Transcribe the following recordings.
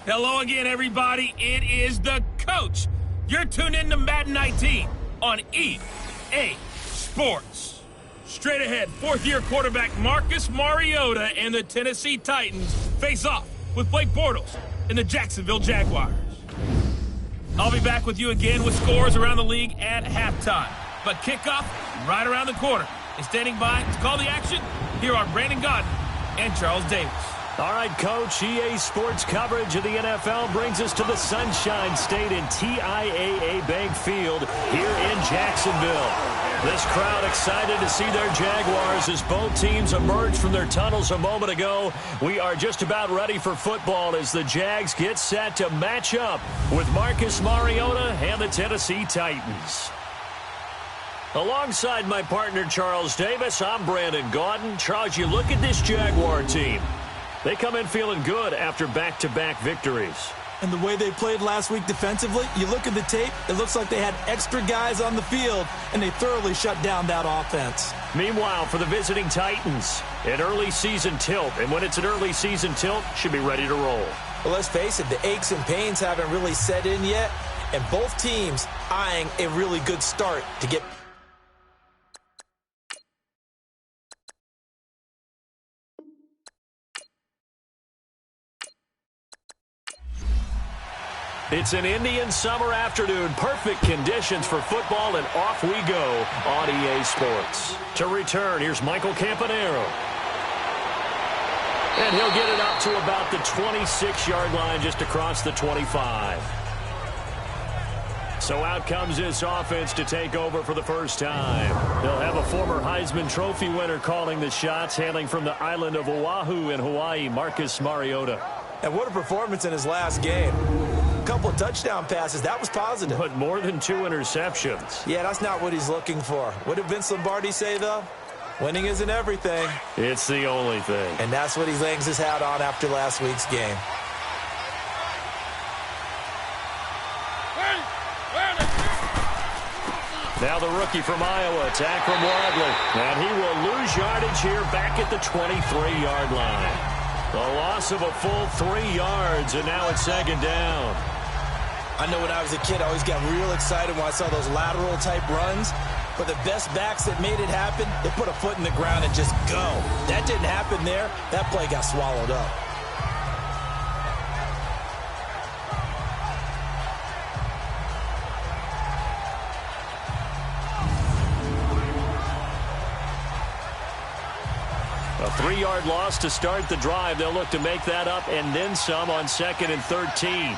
Hello again, everybody. It is the coach. You're tuned in to Madden 19 on EA Sports. Straight ahead, fourth-year quarterback Marcus Mariota and the Tennessee Titans face off with Blake Bortles and the Jacksonville Jaguars. I'll be back with you again with scores around the league at halftime. But kickoff right around the corner. And standing by to call the action, here are Brandon Gaudin and Charles Davis. All right, Coach, EA Sports coverage of the NFL brings us to the Sunshine State in TIAA Bank Field here in Jacksonville. This crowd excited to see their Jaguars as both teams emerged from their tunnels a moment ago. We are just about ready for football as the Jags get set to match up with Marcus Mariota and the Tennessee Titans. Alongside my partner, Charles Davis, I'm Brandon Gaudin. Charles, you look at this Jaguar team. They come in feeling good after back-to-back victories. And the way they played last week defensively, you look at the tape, it looks like they had extra guys on the field, and they thoroughly shut down that offense. Meanwhile, for the visiting Titans, an early season tilt. And when it's an early season tilt, should be ready to roll. Well, let's face it, the aches and pains haven't really set in yet, and both teams eyeing a really good start to get. It's an Indian summer afternoon. Perfect conditions for football, and off we go on EA Sports. To return, here's Michael Campanaro. And he'll get it up to about the 26-yard line, just across the 25. So out comes this offense to take over for the first time. They'll have a former Heisman Trophy winner calling the shots, hailing from the island of Oahu in Hawaii, Marcus Mariota. And what a performance in his last game. Couple of touchdown passes. That was positive. But more than 2 interceptions. Yeah, that's not what he's looking for. What did Vince Lombardi say, though? Winning isn't everything. It's the only thing. And that's what he hangs his hat on after last week's game. Now the rookie from Iowa, Akram Wadley. And he will lose yardage here back at the 23-yard line. The loss of a full 3 yards, and now it's second down. I know when I was a kid, I always got real excited when I saw those lateral-type runs. But the best backs that made it happen, they put a foot in the ground and just go. That didn't happen there. That play got swallowed up. A 3-yard loss to start the drive. They'll look to make that up and then some on 2nd and 13.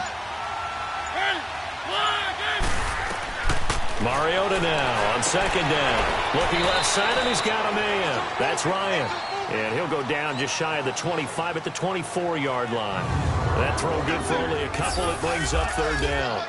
Mariota now on 2nd down. Looking left side, and he's got a man. That's Ryan. And he'll go down just shy of the 25 at the 24-yard line. That throw good for only a couple. It brings up 3rd down.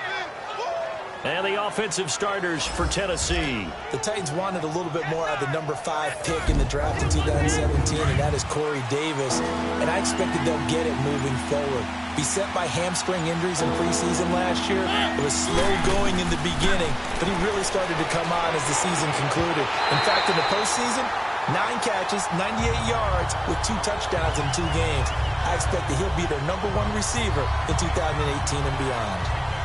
And the offensive starters for Tennessee. The Titans wanted a little bit more out of the number 5 pick in the draft in 2017, and that is Corey Davis. And I expected they'll get it moving forward. Beset by hamstring injuries in preseason last year, it was slow going in the beginning, but he really started to come on as the season concluded. In fact, in the postseason, 9 catches, 98 yards with 2 touchdowns in 2 games. I expect that he'll be their number 1 receiver in 2018 and beyond.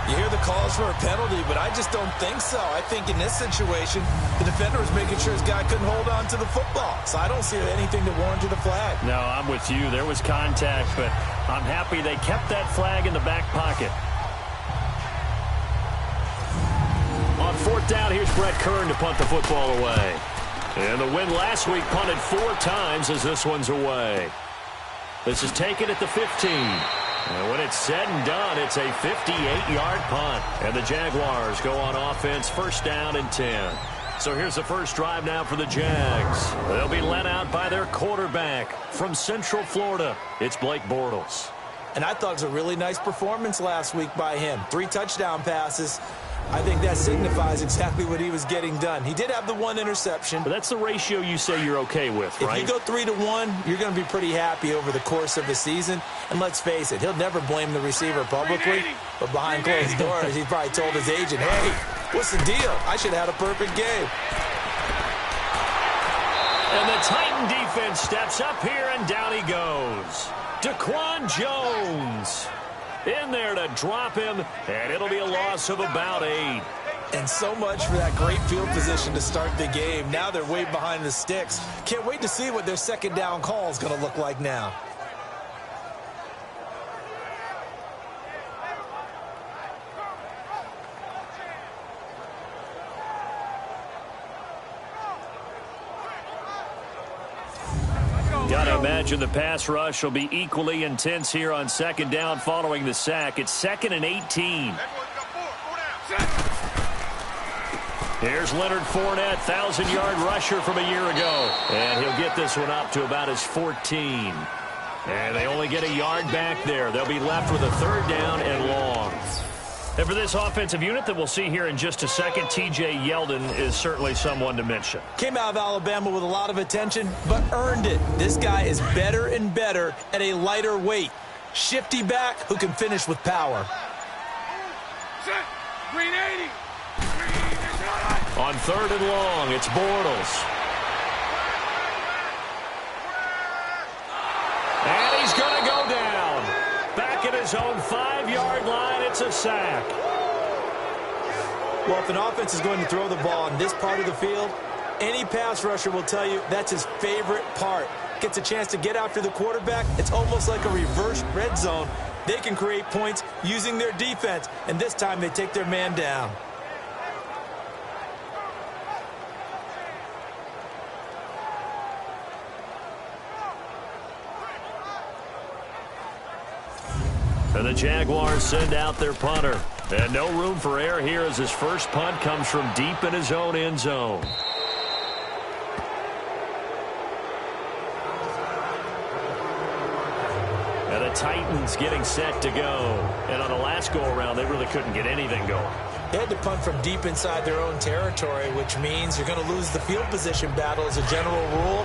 You hear the calls for a penalty, but I just don't think so. I think in this situation, the defender was making sure his guy couldn't hold on to the football. So I don't see anything that warranted a flag. No, I'm with you. There was contact, but I'm happy they kept that flag in the back pocket. On 4th down, here's Brett Kern to punt the football away. And the win last week punted 4 times as this one's away. This is taken at the 15. And when it's said and done, it's a 58-yard punt. And the Jaguars go on offense, 1st down and 10. So here's the first drive now for the Jags. They'll be led out by their quarterback from Central Florida. It's Blake Bortles. And I thought it was a really nice performance last week by him. 3 touchdown passes. I think that signifies exactly what he was getting done. He did have the 1 interception. But that's the ratio you say you're okay with, right? If you go 3-1, you're going to be pretty happy over the course of the season. And let's face it, he'll never blame the receiver publicly. But behind closed doors, he probably told his agent, hey, what's the deal? I should have had a perfect game. And the Titan defense steps up here, and down he goes. Daquan Jones. In there to drop him, and it'll be a loss of about 8. And so much for that great field position to start the game. Now they're way behind the sticks. Can't wait to see what their second down call is going to look like now. Gotta imagine the pass rush will be equally intense here on second down following the sack. It's 2nd and 18. Here's Leonard Fournette, 1,000-yard rusher from a year ago. And he'll get this one up to about his 14. And they only get a yard back there. They'll be left with a 3rd down and long. And for this offensive unit that we'll see here in just a second, T.J. Yeldon is certainly someone to mention. Came out of Alabama with a lot of attention, but earned it. This guy is better and better at a lighter weight. Shifty back who can finish with power. Green 80. On 3rd and long, it's Bortles. And he's going to go down. Back at his own 5-yard line, it's a sack. Well, if an offense is going to throw the ball on this part of the field, any pass rusher will tell you that's his favorite part. Gets a chance to get after the quarterback. It's almost like a reverse red zone. They can create points using their defense, and this time they take their man down. And the Jaguars send out their punter. And no room for error here as his first punt comes from deep in his own end zone. And the Titans getting set to go. And on the last go-around, they really couldn't get anything going. They had to punt from deep inside their own territory, which means you're going to lose the field position battle as a general rule.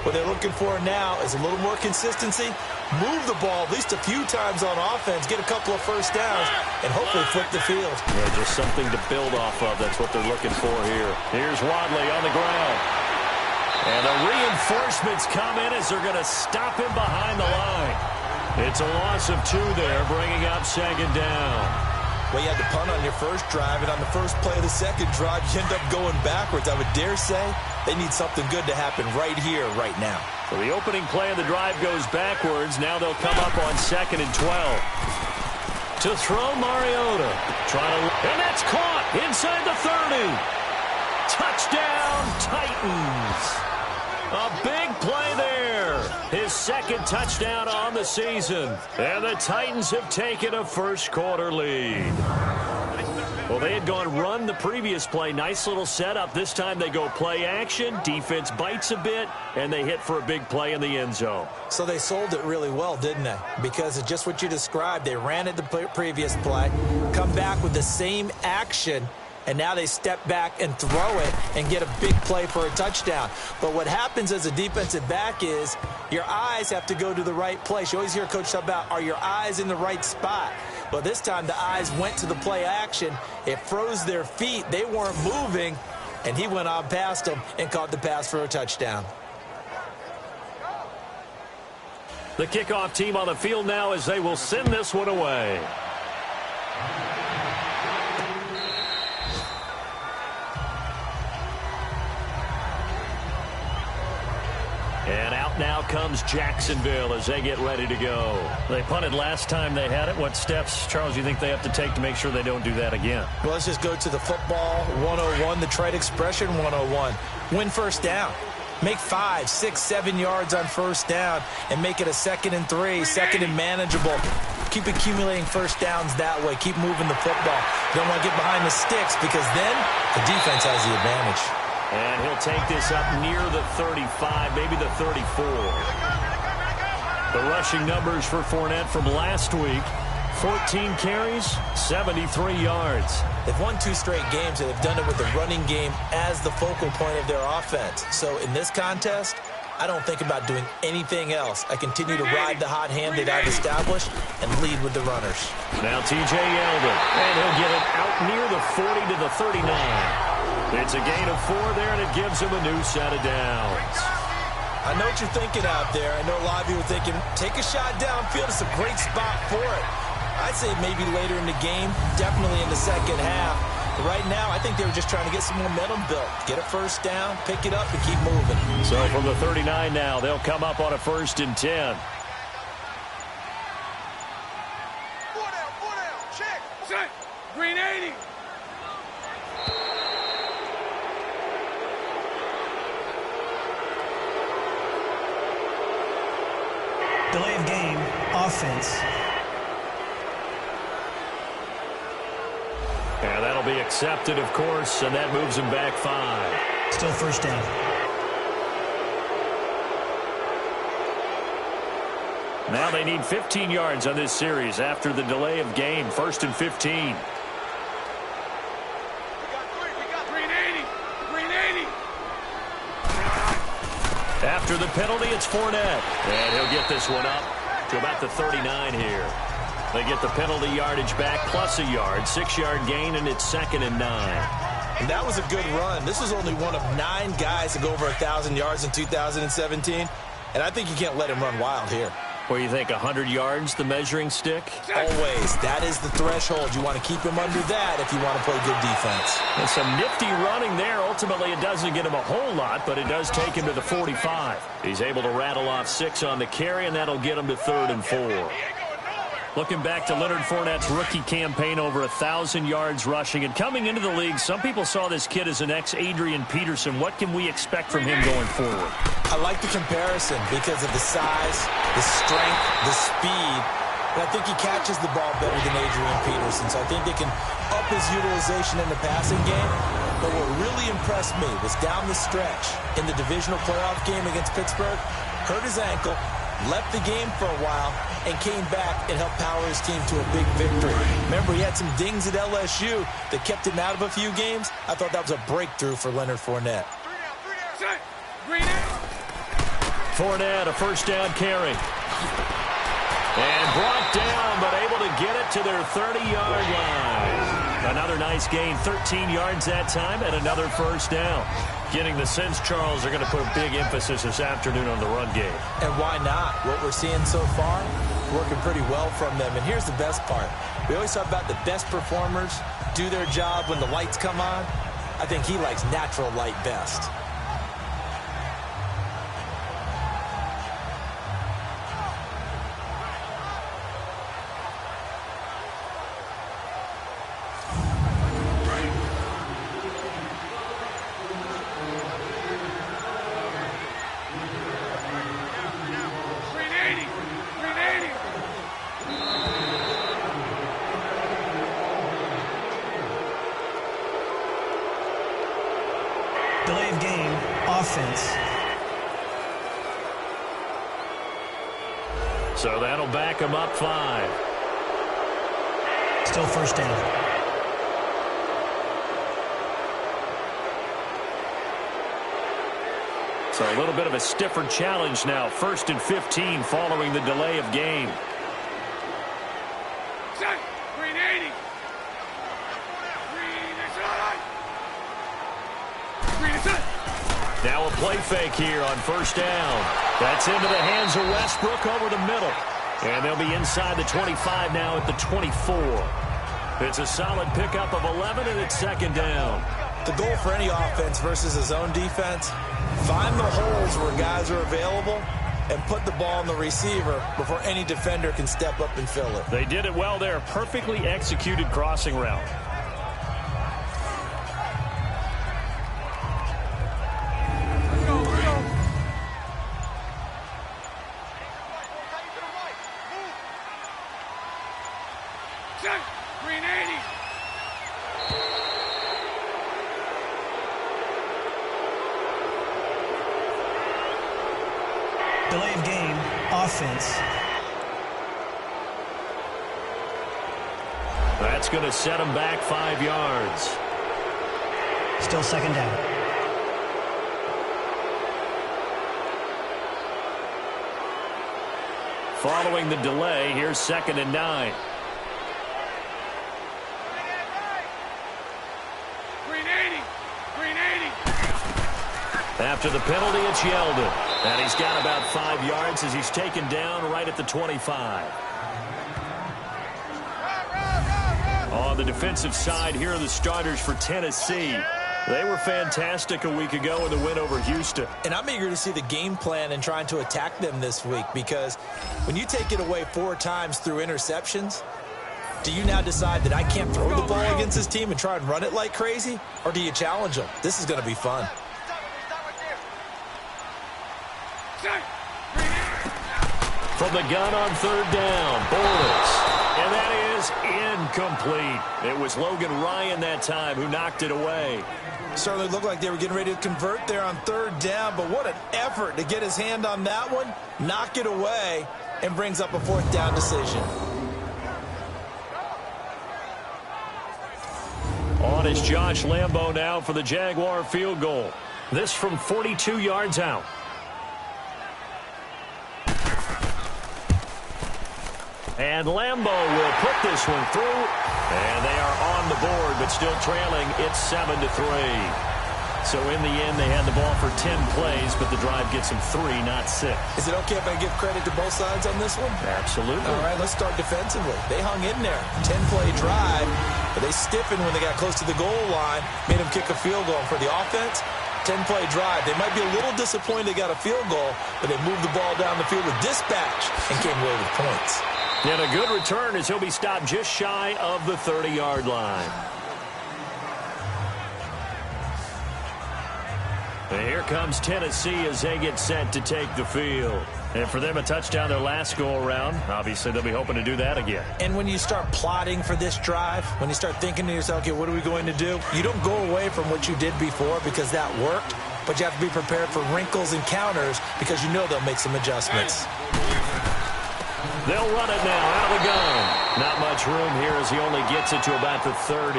What they're looking for now is a little more consistency, move the ball at least a few times on offense, get a couple of first downs, and hopefully flip the field. Yeah, just something to build off of. That's what they're looking for here. Here's Wadley on the ground. And the reinforcements come in as they're going to stop him behind the line. It's a loss of 2 there, bringing up 2nd down. Well, you had to punt on your first drive, and on the first play of the second drive, you end up going backwards. I would dare say they need something good to happen right here, right now. So the opening play of the drive goes backwards. Now they'll come up on 2nd and 12. To throw Mariota. And that's caught inside the 30. Touchdown, Titans. A big play there. His 2nd touchdown on the season. And the Titans have taken a first-quarter lead. Well, they had gone run the previous play. Nice little setup. This time they go play action. Defense bites a bit, and they hit for a big play in the end zone. So they sold it really well, didn't they? Because of just what you described. They ran it the previous play, come back with the same action, and now they step back and throw it and get a big play for a touchdown. But what happens as a defensive back is your eyes have to go to the right place. You always hear a coach talk about, are your eyes in the right spot? Well, this time the eyes went to the play action. It froze their feet. They weren't moving, and he went on past them and caught the pass for a touchdown. The kickoff team on the field now as they will send this one away. And out now comes Jacksonville as they get ready to go. They punted last time they had it. What steps, Charles, you think they have to take to make sure they don't do that again? Well, let's just go to the football 101, the trite expression 101. Win first down. Make 5, 6, 7 yards on first down and make it a 2nd and 3, 2nd and manageable. Keep accumulating first downs that way. Keep moving the football. You don't want to get behind the sticks because then the defense has the advantage. And he'll take this up near the 35, maybe the 34. The rushing numbers for Fournette from last week, 14 carries, 73 yards. They've won 2 straight games, and they've done it with the running game as the focal point of their offense. So in this contest, I don't think about doing anything else. I continue to ride the hot hand that I've established and lead with the runners. Now T.J. Yeldon, and he'll get it out near the 40 to the 39. It's a gain of 4 there, and it gives him a new set of downs. I know what you're thinking out there. I know a lot of you are thinking, take a shot downfield. It's a great spot for it. I'd say maybe later in the game, definitely in the second half. But right now, I think they were just trying to get some momentum built. Get a first down, pick it up, and keep moving. So from the 39 now, they'll come up on a 1st and 10. Four down, check. Set. Green 80. Delay of game, offense. And that'll be accepted, of course, and that moves them back 5. Still first down. Now they need 15 yards on this series after the delay of game. 1st and 15. We got green 80. Green 80. After the penalty, it's Fournette. And he'll get this one up to about the 39 here. They get the penalty yardage back plus a yard. 6-yard gain, and it's 2nd and 9. And that was a good run. This was only one of 9 guys to go over 1,000 yards in 2017. And I think you can't let him run wild here. Where you think 100 yards, the measuring stick? Always. That is the threshold. You want to keep him under that if you want to play good defense. And some nifty running there. Ultimately, it doesn't get him a whole lot, but it does take him to the 45. He's able to rattle off 6 on the carry, and that'll get him to 3rd and 4. Looking back to Leonard Fournette's rookie campaign, over 1,000 yards rushing. And coming into the league, some people saw this kid as an ex-Adrian Peterson. What can we expect from him going forward? I like the comparison because of the size, the strength, the speed. And I think he catches the ball better than Adrian Peterson. So I think they can up his utilization in the passing game. But what really impressed me was down the stretch in the divisional playoff game against Pittsburgh, hurt his ankle, left the game for a while, and came back and helped power his team to a big victory. Remember, he had some dings at LSU that kept him out of a few games. I thought that was a breakthrough for Leonard Fournette. 3 down. Set. Green 80. Fournette, a 1st down carry. And brought down, but able to get it to their 30-yard line. Another nice gain, 13 yards that time, and another 1st down. Getting the sense, Charles, are going to put a big emphasis this afternoon on the run game. And why not? What we're seeing so far, working pretty well from them. And here's the best part. We always talk about the best performers do their job when the lights come on. I think he likes natural light best. Delay of game, offense. So that'll back him up 5. Still first down. So a little bit of a stiffer challenge now. 1st and 15 following the delay of game. Set. Green 80. Green is set. Now a play fake here on 1st down. That's into the hands of Westbrook over the middle. And they'll be inside the 25 now at the 24. It's a solid pickup of 11, and it's 2nd down. The goal for any offense versus a zone defense, find the holes where guys are available and put the ball on the receiver before any defender can step up and fill it. They did it well there. Perfectly executed crossing route. Green 80. Delay of game, offense. That's going to set him back 5 yards. Still 2nd down. Following the delay, here's 2nd and 9. Green 80. Green 80. After the penalty, it's Yeldon. And he's got about 5 yards as he's taken down right at the 25. On the defensive side, here are the starters for Tennessee. They were fantastic a week ago in the win over Houston. And I'm eager to see the game plan and trying to attack them this week, because when you take it away 4 times through interceptions, do you now decide that I can't throw the ball against this team and try and run it like crazy? Or do you challenge them? This is going to be fun. From the gun on 3rd down, Bortles. And that is incomplete. It was Logan Ryan that time who knocked it away. Certainly looked like they were getting ready to convert there on 3rd down, but what an effort to get his hand on that one, knock it away, and brings up a 4th down decision. On is Josh Lambo now for the Jaguar field goal. This from 42 yards out. And Lambo will put this one through. And they are on the board, but still trailing. It's 7-3. So in the end, they had the ball for 10 plays, but the drive gets them 3, not 6. Is it okay if I give credit to both sides on this one? Absolutely. All right, let's start defensively. They hung in there. 10-play drive, but they stiffened when they got close to the goal line, made them kick a field goal. For the offense, 10-play drive. They might be a little disappointed they got a field goal, but they moved the ball down the field with dispatch and came away with points. And a good return as he'll be stopped just shy of the 30-yard line. And here comes Tennessee as they get set to take the field. And for them, a touchdown their last go-around. Obviously, they'll be hoping to do that again. And when you start plotting for this drive, when you start thinking to yourself, okay, what are we going to do? You don't go away from what you did before because that worked, but you have to be prepared for wrinkles and counters because you know they'll make some adjustments. They'll run it now out of the gun. Not much room here as he only gets it to about the 30.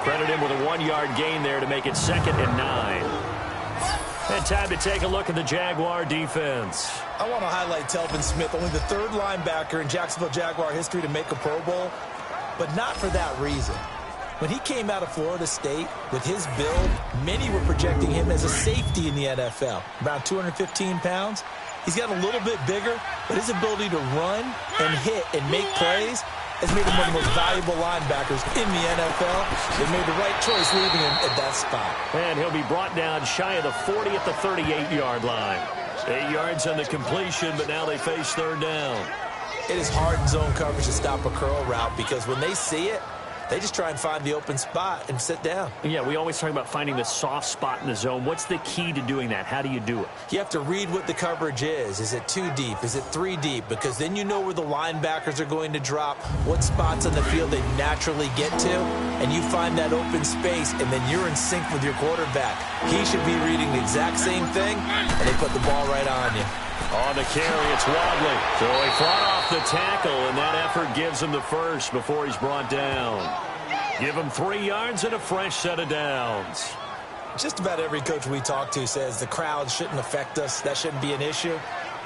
Credit him with a 1-yard gain there to make it 2nd and 9. And time to take a look at the Jaguar defense. I want to highlight Telvin Smith, only the 3rd linebacker in Jacksonville Jaguar history to make a Pro Bowl, but not for that reason. When he came out of Florida State with his build, many were projecting him as a safety in the NFL, around 215 pounds. He's gotten a little bit bigger, but his ability to run and hit and make plays has made him one of the most valuable linebackers in the NFL. They made the right choice leaving him at that spot. And he'll be brought down shy of the 40 at the 38-yard line. 8 yards on the completion, but now they face 3rd down. It is hard in zone coverage to stop a curl route because when they see it, they just try and find the open spot and sit down. Yeah, we always talk about finding the soft spot in the zone. What's the key to doing that? How do you do it? You have to read what the coverage is. Is it 2 deep? Is it 3 deep? Because then you know where the linebackers are going to drop, what spots on the field they naturally get to, and you find that open space, and then you're in sync with your quarterback. He should be reading the exact same thing, and they put the ball right on you. On the carry, it's Wadley. So he fought off the tackle, and that effort gives him the first before he's brought down. Give him 3 yards and a fresh set of downs. Just about every coach we talk to says the crowd shouldn't affect us. That shouldn't be an issue.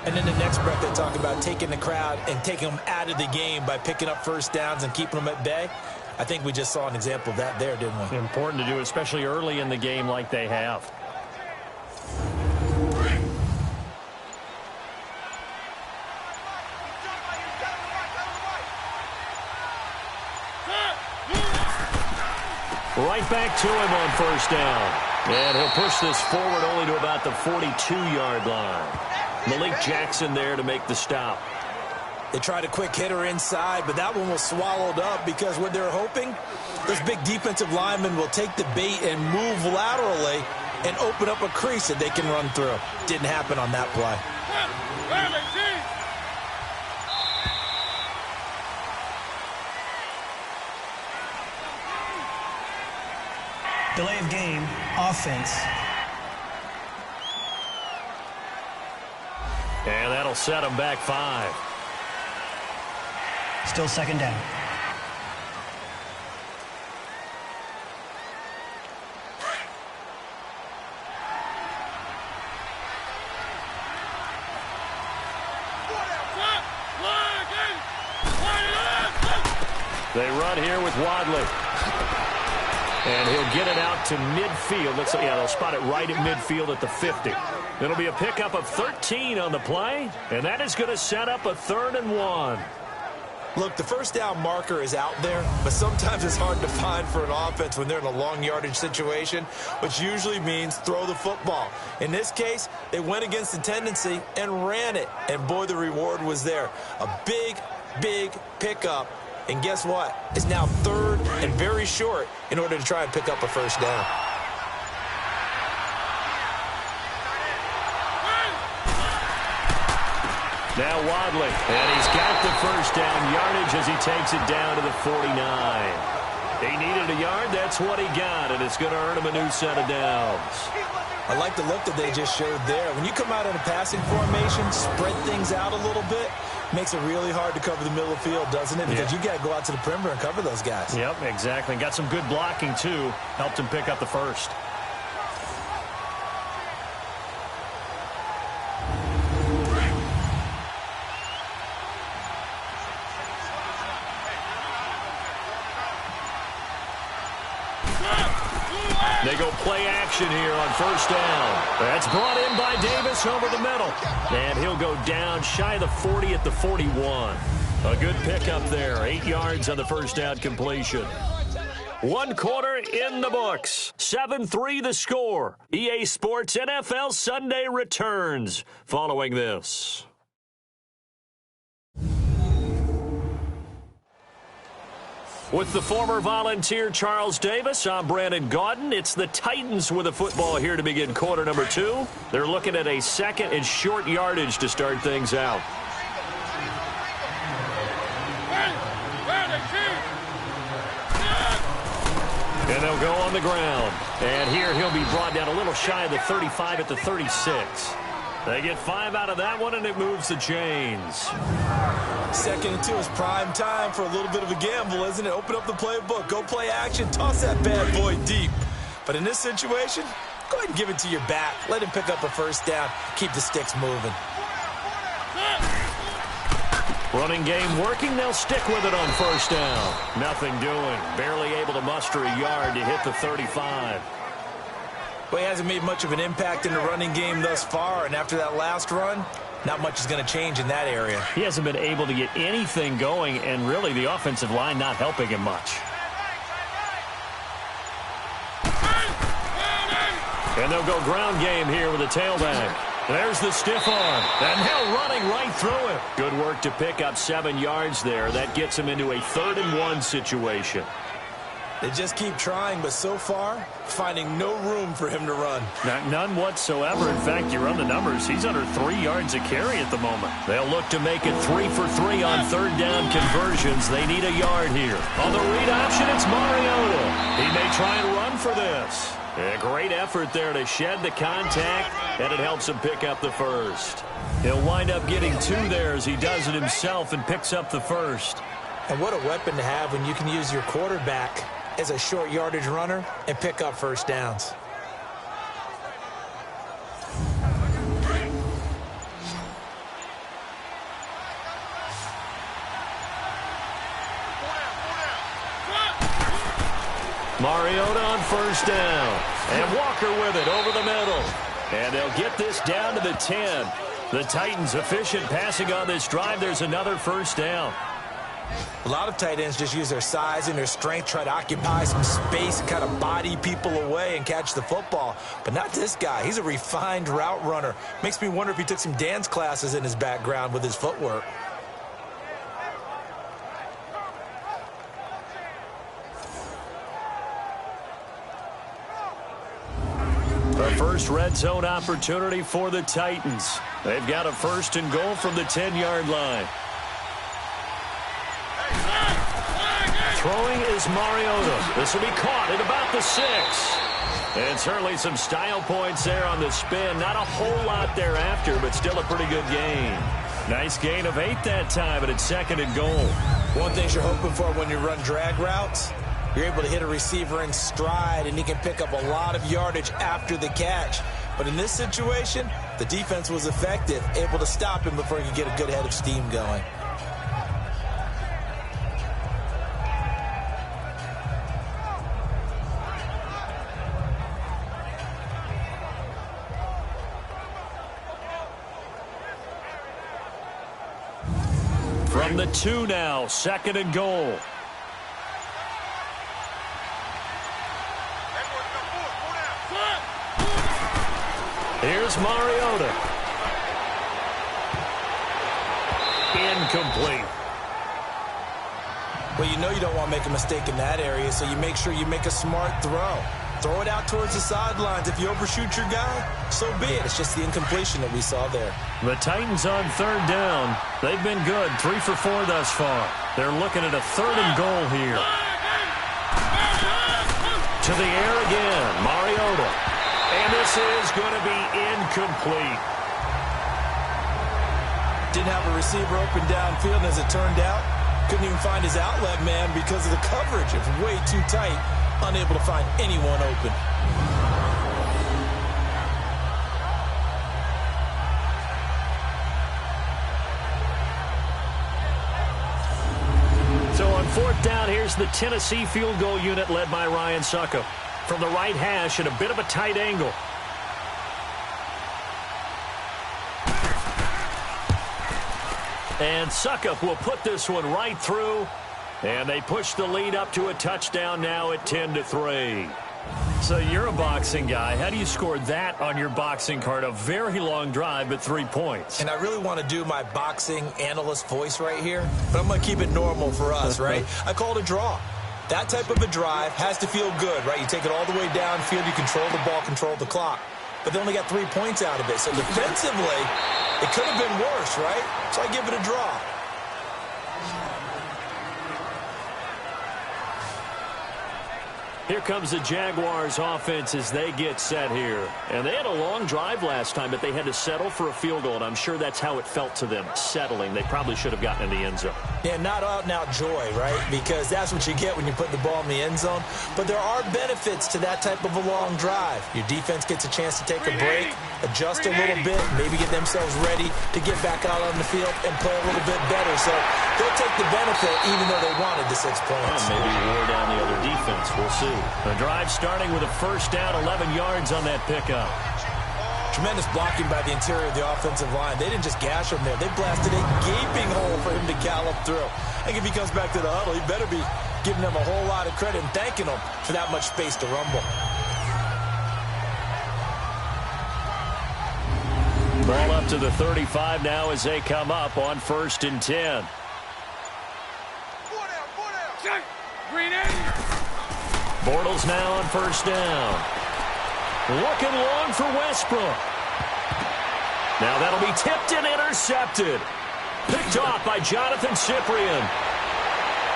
And in the next breath, they talk about taking the crowd and taking them out of the game by picking up 1st downs and keeping them at bay. I think we just saw an example of that there, didn't we? Important to do, especially early in the game like they have. Right back to him on 1st down. And he'll push this forward only to about the 42-yard line. Malik Jackson there to make the stop. They tried a quick hitter inside, but that one was swallowed up because what they're hoping, this big defensive lineman will take the bait and move laterally and open up a crease that they can run through. Didn't happen on that play. Delay of game, offense. And that'll set him back 5. Still 2nd down. They run here with Wadley. And he'll get it out to midfield. Looks like, yeah, they'll spot it right at midfield at the 50. It'll be a pickup of 13 on the play, and that is going to set up a 3rd and 1. Look, the first down marker is out there, but sometimes it's hard to find for an offense when they're in a long yardage situation, which usually means throw the football. In this case, they went against the tendency and ran it, and boy, the reward was there. A big, big pickup, and guess what? It's now third and very short in order to try and pick up a first down. Now Wadley, and he's got the first down yardage as he takes it down to the 49. He needed a yard, that's what he got, and it's going to earn him a new set of downs. I like the look that they just showed there. When you come out in a passing formation, spread things out a little bit, makes it really hard to cover the middle of the field, doesn't it? Because you got to go out to the perimeter and cover those guys. Yep, exactly. Got some good blocking, too. Helped him pick up the first. They go play action here on first down. That's brought in by Davis over the middle. And he'll go down shy of the 40 at the 41. A good pickup there. 8 yards on the first down completion. 1 quarter in the books. 7-3 the score. EA Sports NFL Sunday returns following this. With the former Volunteer Charles Davis, I'm Brandon Gaudin. It's the Titans with the football here to begin quarter number 2. They're looking at a second and short yardage to start things out. And they'll go on the ground. And here he'll be brought down a little shy of the 35 at the 36. They get 5 out of that one, and it moves the chains. 2nd and 2 is prime time for a little bit of a gamble, isn't it? Open up the playbook, go play action, toss that bad boy deep. But in this situation, go ahead and give it to your back. Let him pick up a first down. Keep the sticks moving. Running game working. They'll stick with it on first down. Nothing doing. Barely able to muster a yard to hit the 35. Well, he hasn't made much of an impact in the running game thus far, and after that last run, not much is going to change in that area. He hasn't been able to get anything going, and really the offensive line not helping him much. And they'll go ground game here with a tailback. There's the stiff arm, and now running right through him. Good work to pick up 7 yards there. That gets him into a 3rd and 1 situation. They just keep trying, but so far, finding no room for him to run. None whatsoever. In fact, you run the numbers. He's under 3 yards a carry at the moment. They'll look to make it 3 for 3 on 3rd down conversions. They need a yard here. On the read option, it's Mariota. He may try and run for this. A great effort there to shed the contact, and it helps him pick up the first. He'll wind up getting 2 there as he does it himself and picks up the first. And what a weapon to have when you can use your quarterback as a short yardage runner and pick up first downs. Mariota on first down. And Walker with it over the middle. And they'll get this down to the 10. The Titans efficient passing on this drive. There's another first down. A lot of tight ends just use their size and their strength, try to occupy some space and kind of body people away and catch the football. But not this guy. He's a refined route runner. Makes me wonder if he took some dance classes in his background with his footwork. The first red zone opportunity for the Titans. They've got a 1st and goal from the 10-yard line. Throwing is Mariota. This will be caught at about the 6. And certainly some style points there on the spin. Not a whole lot thereafter, but still a pretty good gain. Nice gain of 8 that time, but it's 2nd and goal. One thing you're hoping for when you run drag routes, you're able to hit a receiver in stride, and he can pick up a lot of yardage after the catch. But in this situation, the defense was effective, able to stop him before he could get a good head of steam going. From the 2 now, 2nd and goal. Here's Mariota. Incomplete. Well, you know you don't want to make a mistake in that area, so you make sure you make a smart throw. Throw it out towards the sidelines. If you overshoot your guy, so be it. It's just the incompletion that we saw there. The Titans on 3rd down. They've been good, 3 for 4 thus far. They're looking at a 3rd and goal here. To the air again, Mariota. And this is going to be incomplete. Didn't have a receiver open downfield, and as it turned out, couldn't even find his outlet man because of the coverage. It's way too tight, unable to find anyone open. So on 4th down, here's the Tennessee field goal unit led by Ryan Suckup. From the right hash at a bit of a tight angle. And Suckup will put this one right through. And they push the lead up to a touchdown now at 10-3. So you're a boxing guy. How do you score that on your boxing card? A very long drive, but 3 points. And I really want to do my boxing analyst voice right here, but I'm going to keep it normal for us, right? I call it a draw. That type of a drive has to feel good, right? You take it all the way downfield, you control the ball, control the clock. But they only got 3 points out of it. So defensively, it could have been worse, right? So I give it a draw. Here comes the Jaguars offense as they get set here. And they had a long drive last time, but they had to settle for a field goal. And I'm sure that's how it felt to them, settling. They probably should have gotten in the end zone. Yeah, not out-and-out joy, right? Because that's what you get when you put the ball in the end zone. But there are benefits to that type of a long drive. Your defense gets a chance to take a break, adjust a little bit, maybe get themselves ready to get back out on the field and play a little bit better. So they'll take the benefit even though they wanted the 6 points. Maybe wear down the other defense. We'll see. The drive starting with a 1st down, 11 yards on that pickup. Tremendous blocking by the interior of the offensive line. They didn't just gash him there. They blasted a gaping hole for him to gallop through. I think if he comes back to the huddle, he better be giving them a whole lot of credit and thanking them for that much space to rumble. Ball up to the 35 now as they come up on 1st and 10. Green 80. Bortles now on 1st down. Looking long for Westbrook. Now that'll be tipped and intercepted. Picked off by Jonathan Cyprien.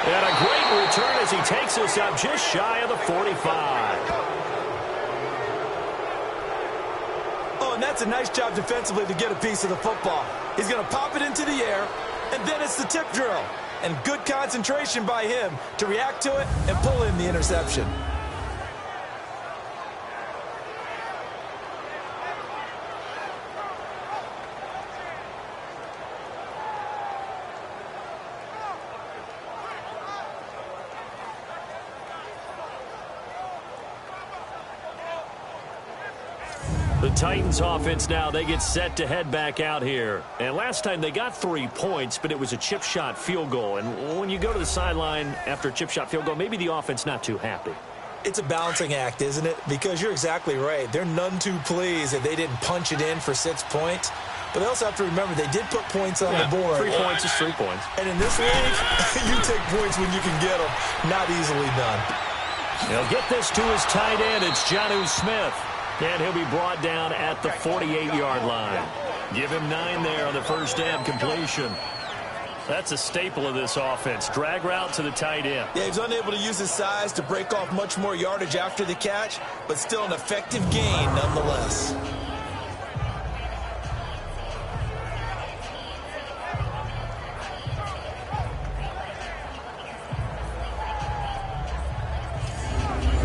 And a great return as he takes us up just shy of the 45. Oh, and that's a nice job defensively to get a piece of the football. He's going to pop it into the air, and then it's the tip drill. And good concentration by him to react to it and pull in the interception. The Titans offense now, they get set to head back out here. And last time they got 3 points, but it was a chip shot field goal. And when you go to the sideline after a chip shot field goal, maybe the offense not too happy. It's a balancing act, isn't it? Because you're exactly right. They're none too pleased that they didn't punch it in for 6 points. But they also have to remember they did put points on the board. 3 points is 3 points. And in this league, you take points when you can get them. Not easily done. He'll get this to his tight end. It's Jonnu Smith. And he'll be brought down at the 48-yard line. Give him 9 there on the first down completion. That's a staple of this offense. Drag route to the tight end. Yeah, he's unable to use his size to break off much more yardage after the catch, but still an effective gain nonetheless.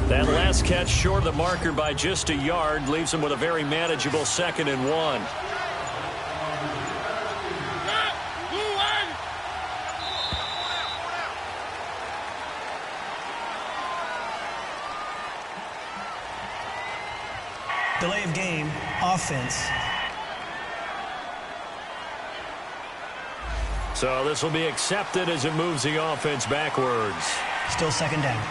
That last catch short of the marker by just a yard leaves him with a very manageable 2nd and 1. Delay of game, offense. So this will be accepted as it moves the offense backwards. Still second down.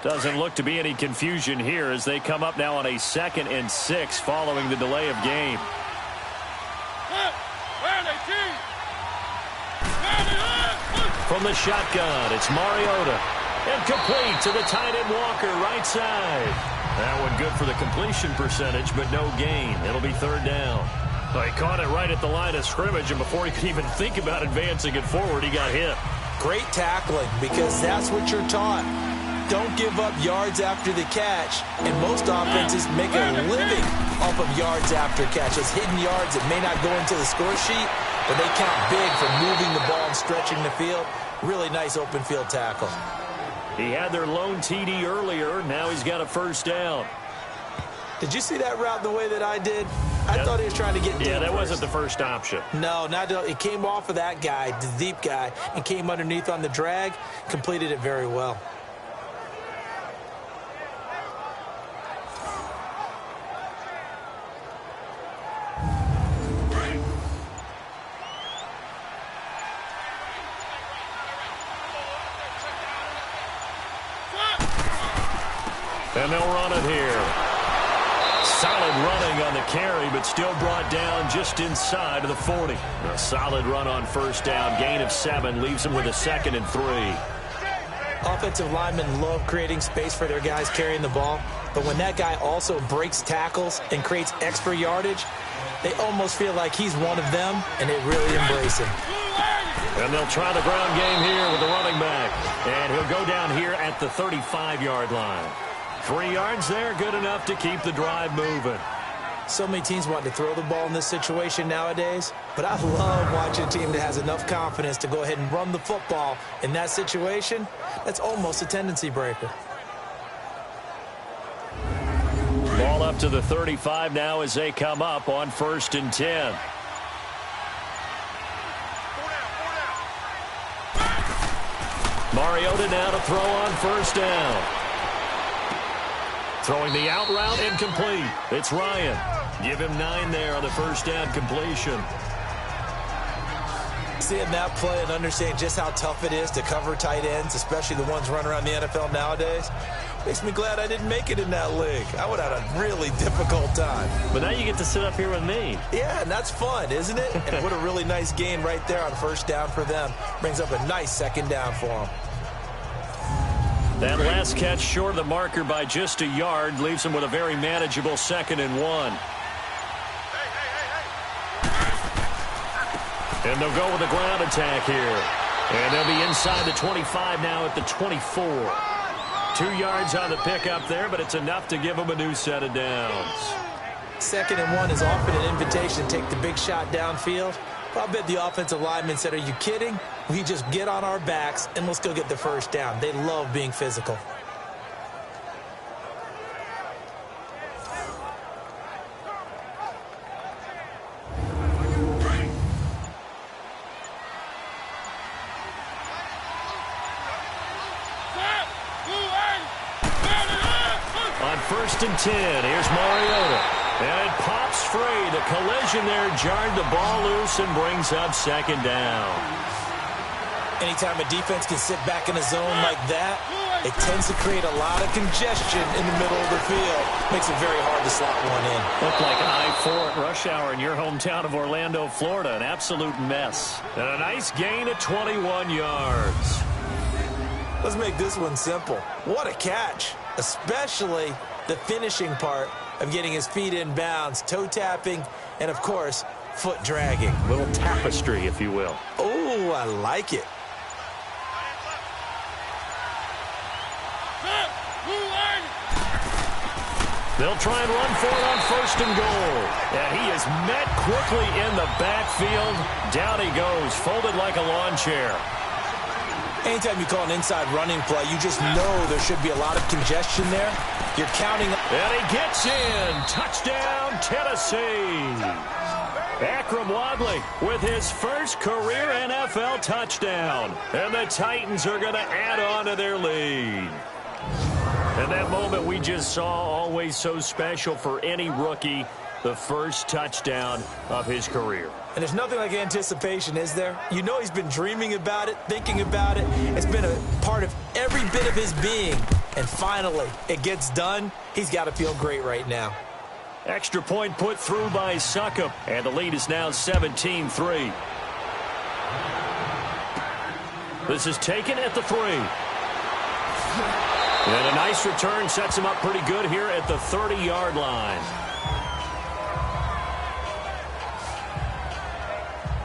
Doesn't look to be any confusion here as they come up now on a 2nd and 6 following the delay of game. From the shotgun, it's Mariota. And complete to the tight end Walker, right side. That one good for the completion percentage, but no gain. It'll be 3rd down. Well, he caught it right at the line of scrimmage, and before he could even think about advancing it forward, he got hit. Great tackling, because that's what you're taught. Don't give up yards after the catch, and most offenses make a living off of yards after catches. Hidden yards that may not go into the score sheet, but they count big for moving the ball and stretching the field. Really nice open field tackle. He had their lone TD earlier. Now he's got a 1st down. Did you see that route the way that I did? I thought he was trying to get deep. Yeah, that first. wasn't the first option. No, it came off of that guy, the deep guy, and came underneath on the drag. Completed it very well. And they'll run it here. Solid running on the carry, but still brought down just inside of the 40. A solid run on 1st down. Gain of 7 leaves them with a 2nd and 3. Offensive linemen love creating space for their guys carrying the ball, but when that guy also breaks tackles and creates extra yardage, they almost feel like he's one of them, and they really embrace him. And they'll try the ground game here with the running back. And he'll go down here at the 35-yard line. 3 yards there, good enough to keep the drive moving. So many teams want to throw the ball in this situation nowadays, but I love watching a team that has enough confidence to go ahead and run the football in that situation. That's almost a tendency breaker. Ball up to the 35 now as they come up on 1st and 10. Mariota now to throw on 1st down. Throwing the out route incomplete. It's Ryan. Give him 9 there on the 1st down completion. Seeing that play and understanding just how tough it is to cover tight ends, especially the ones running around the NFL nowadays, makes me glad I didn't make it in that league. I would have had a really difficult time. But now you get to sit up here with me. Yeah, and that's fun, isn't it? And what a really nice gain right there on 1st down for them. Brings up a nice 2nd down for them. That last catch short of the marker by just a yard leaves them with a very manageable 2nd and 1. And they'll go with a ground attack here. And they'll be inside the 25 now at the 24. 2 yards on the pickup there, but it's enough to give them a new set of downs. 2nd and 1 is often an invitation to take the big shot downfield. I'll bet the offensive lineman said, "Are you kidding? We just get on our backs and let's go get the 1st down." They love being physical. On 1st and 10, here's Mariota. And it pops free. The collision there jarred the ball loose and brings up 2nd down. Anytime a defense can sit back in a zone like that, it tends to create a lot of congestion in the middle of the field. Makes it very hard to slot one in. Looked like I-4 at rush hour in your hometown of Orlando, Florida. An absolute mess. And a nice gain of 21 yards. Let's make this one simple. What a catch, especially the finishing part of getting his feet in bounds, toe tapping, and, of course, foot dragging. A little tapestry, if you will. Oh, I like it. They'll try and run for it on 1st and goal. And he is met quickly in the backfield. Down he goes, folded like a lawn chair. Anytime you call an inside running play, you just know there should be a lot of congestion there. You're counting. And he gets in. Touchdown, Tennessee. Akram Wadley with his first career NFL touchdown. And the Titans are going to add on to their lead. And that moment we just saw, always so special for any rookie, the first touchdown of his career. And there's nothing like anticipation, is there? You know he's been dreaming about it, thinking about it. It's been a part of every bit of his being. And finally, it gets done. He's got to feel great right now. Extra point put through by Succop, and the lead is now 17-3. This is taken at the 3. And a nice return sets him up pretty good here at the 30-yard line.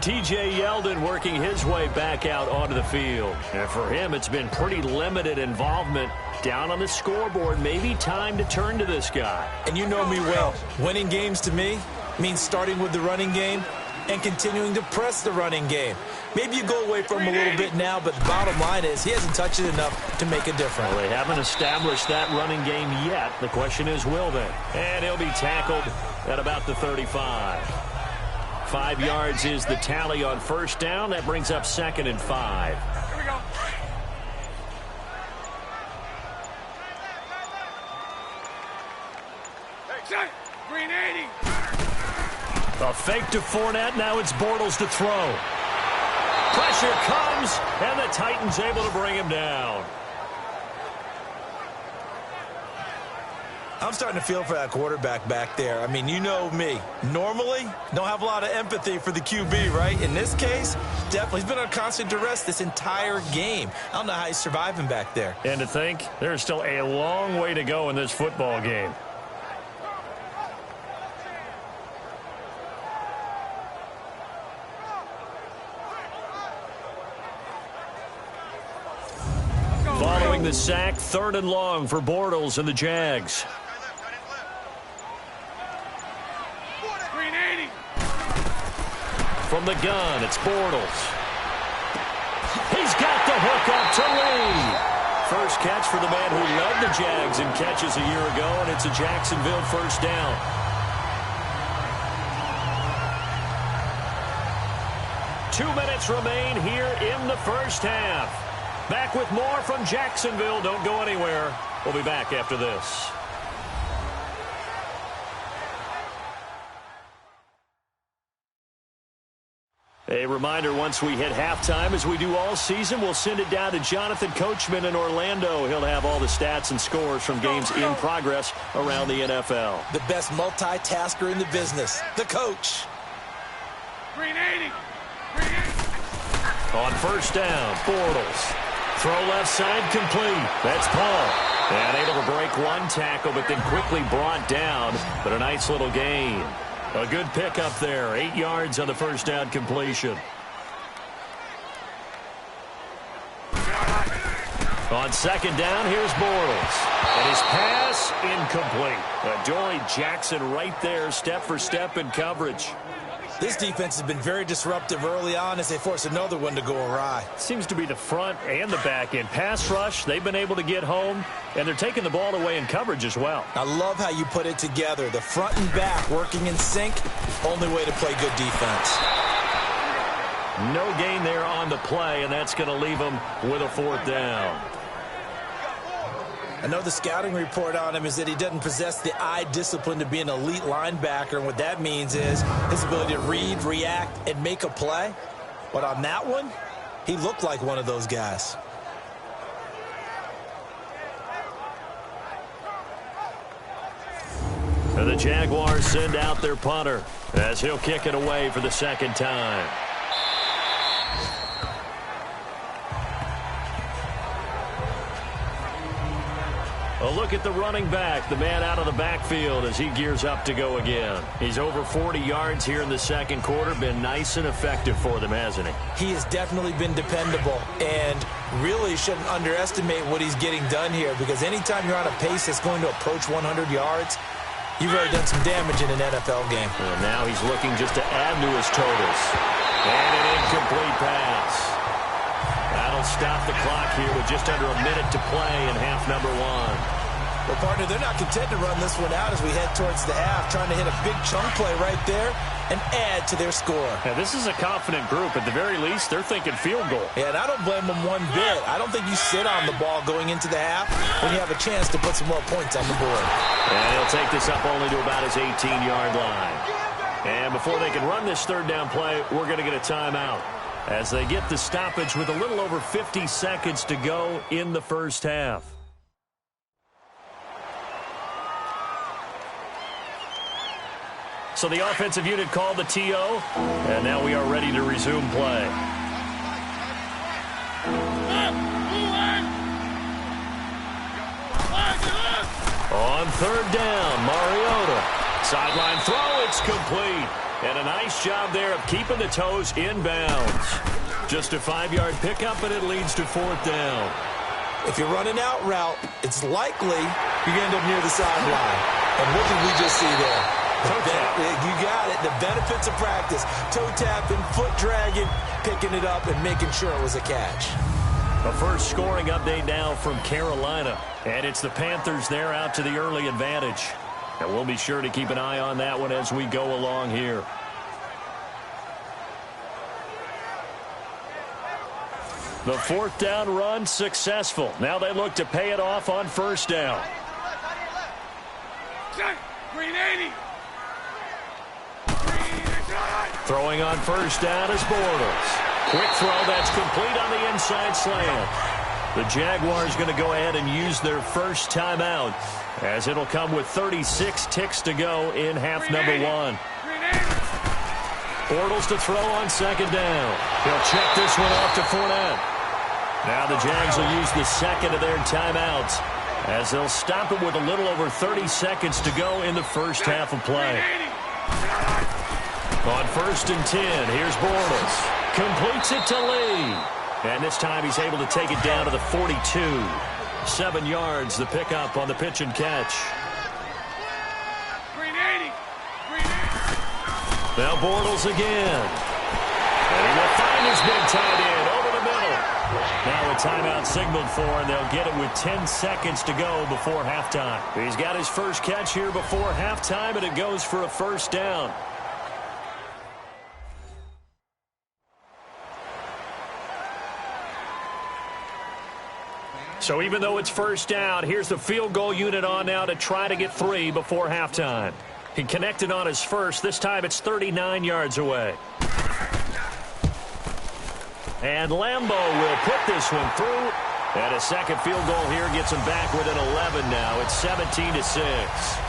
T.J. Yeldon working his way back out onto the field. And for him, it's been pretty limited involvement down on the scoreboard. Maybe time to turn to this guy. And you know me well. Winning games to me means starting with the running game and continuing to press the running game. Maybe you go away from him a little bit now, but the bottom line is he hasn't touched it enough to make a difference. Well, they haven't established that running game yet. The question is, will they? And he'll be tackled at about the 35. 5 yards is the tally on first down. That brings up 2nd and 5. Here we go. Hey, green 80. A fake to Fournette. Now it's Bortles to throw. Pressure comes, and the Titans able to bring him down. I'm starting to feel for that quarterback back there. I mean, you know me. Normally, don't have a lot of empathy for the QB, right? In this case, definitely. He's been on constant duress this entire game. I don't know how he's surviving back there. And to think, there's still a long way to go in this football game. Following the sack, 3rd and long for Bortles and the Jags. From the gun, it's Bortles. He's got the hook up to Lee. First catch for the man who led the Jags in catches a year ago, and it's a Jacksonville first down. Two minutes remain here in the first half. Back with more from Jacksonville. Don't go anywhere. We'll be back after this. A reminder, once we hit halftime, as we do all season, we'll send it down to Jonathan Coachman in Orlando. He'll have all the stats and scores from games in progress around the NFL. The best multitasker in the business, the coach. Green 80. Green 80. On first down, Bortles. Throw left side complete. That's Paul. And able to break one tackle, but then quickly brought down. But a nice little gain. A good pickup there. 8 yards on the first down completion. On second down, here's Bortles. And his pass incomplete. Adoree Jackson right there, step for step in coverage. This defense has been very disruptive early on as they force another one to go awry. Seems to be the front and the back end. Pass rush, they've been able to get home, and they're taking the ball away in coverage as well. I love how you put it together. The front and back working in sync, only way to play good defense. No gain there on the play, and that's going to leave them with a 4th down. I know the scouting report on him is that he doesn't possess the eye discipline to be an elite linebacker, and what that means is his ability to read, react, and make a play. But on that one, he looked like one of those guys. And the Jaguars send out their punter as he'll kick it away for the second time. A look at the running back, the man out of the backfield as he gears up to go again. He's over 40 yards here in the second quarter. Been nice and effective for them, hasn't he? He has definitely been dependable and really shouldn't underestimate what he's getting done here, because anytime you're on a pace that's going to approach 100 yards, you've already done some damage in an NFL game. And now he's looking just to add to his totals. And an incomplete pass. That'll stop the clock here with just under a minute to play in half number 1. Well, partner, they're not content to run this one out as we head towards the half, trying to hit a big chunk play right there. and add to their score. Yeah, this is a confident group. At the very least, they're thinking field goal. Yeah, and I don't blame them one bit. I don't think you sit on the ball going into the half when you have a chance to put some more points on the board. And he'll take this up only to about his 18-yard line. And before they can run this third down play, we're going to get a timeout as they get the stoppage with a little over 50 seconds to go in the first half. So the offensive unit called the TO, and now we are ready to resume play. On third down, Mariota. Sideline throw, it's complete. And a nice job there of keeping the toes inbounds. Just a 5-yard pickup, and it leads to fourth down. If you're running out route, it's likely you're going to end up near the sideline. And what did we just see there? You got it. The benefits of practice. Toe tapping, foot dragging, picking it up, and making sure it was a catch. A first scoring update now from Carolina. And it's the Panthers there out to the early advantage. And we'll be sure to keep an eye on that one as we go along here. The fourth down run successful. Now they look to pay it off on first down. Green 80. Throwing on first down is Bortles. Quick throw that's complete on the inside slant. The Jaguars going to go ahead and use their first timeout as it'll come with 36 ticks to go in half number one. Bortles to throw on second down. He'll check this one off to Fournette. Now the Jags will use the second of their timeouts as they'll stop it with a little over 30 seconds to go in the first half of play. On first and 10, here's Bortles. Completes it to Lee. And this time he's able to take it down to the 42. 7 yards, the pickup on the pitch and catch. Green 80. Green 80. Now Bortles again. And he will find his big tight end over the middle. Now a timeout signaled for, and they'll get it with 10 seconds to go before halftime. He's got his first catch here before halftime, and it goes for a first down. So even though it's first down, here's the field goal unit on now to try to get 3 before halftime. He connected on his first. This time it's 39 yards away. And Lambeau will put this one through. And a second field goal here gets him back within 11 now. It's 17-6.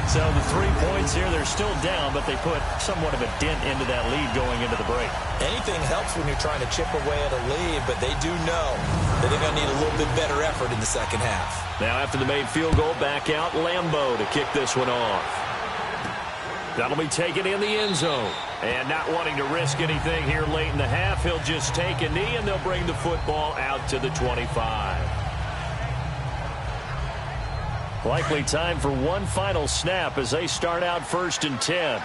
So the 3 points here, they're still down, but they put somewhat of a dent into that lead going into the break. Anything helps when you're trying to chip away at a lead, but they do know that they're going to need a little bit better effort in the second half. Now after the made field goal, back out Lambeau to kick this one off. That'll be taken in the end zone. And not wanting to risk anything here late in the half, he'll just take a knee, and they'll bring the football out to the 25. Likely time for one final snap as they start out first and 10.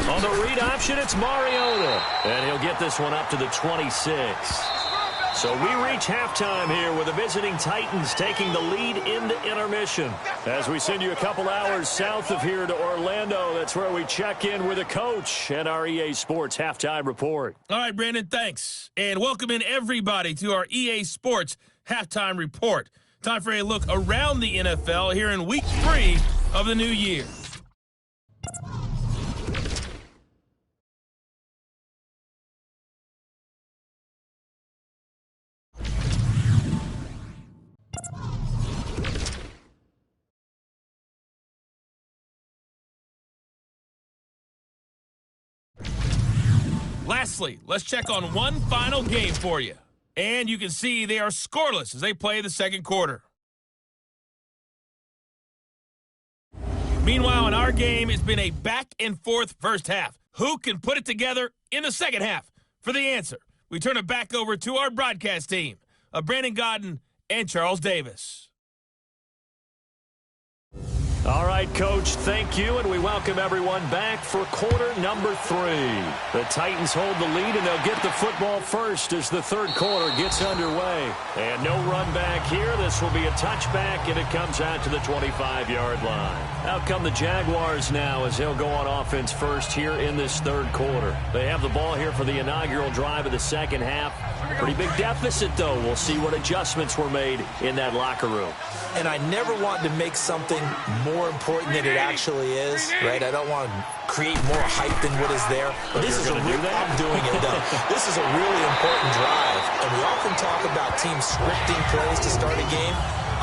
On the read option, it's Mariota. And he'll get this one up to the 26. So we reach halftime here with the visiting Titans taking the lead into intermission. As we send you a couple hours south of here to Orlando, that's where we check in with the coach and our EA Sports Halftime Report. All right, Brandon, thanks. And welcome in everybody to our EA Sports Halftime Report. Time for a look around the NFL here in Week 3 of the new year. Lastly, let's check on one final game for you. And you can see they are scoreless as they play the second quarter. Meanwhile, in our game, it's been a back-and-forth first half. Who can put it together in the second half? For the answer, we turn it back over to our broadcast team of Brandon Godden and Charles Davis. All right, Coach, thank you, and we welcome everyone back for quarter number 3. The Titans hold the lead, and they'll get the football first as the third quarter gets underway. And no run back here. This will be a touchback, and it comes out to the 25-yard line. Out come the Jaguars now as they'll go on offense first here in this third quarter. They have the ball here for the inaugural drive of the second half. Pretty big deficit, though. We'll see what adjustments were made in that locker room. And I never want to make something more important than it actually is, right? I don't want to create more hype than what is there. But this is I'm doing it, though. This is a really important drive. And we often talk about teams scripting plays to start a game.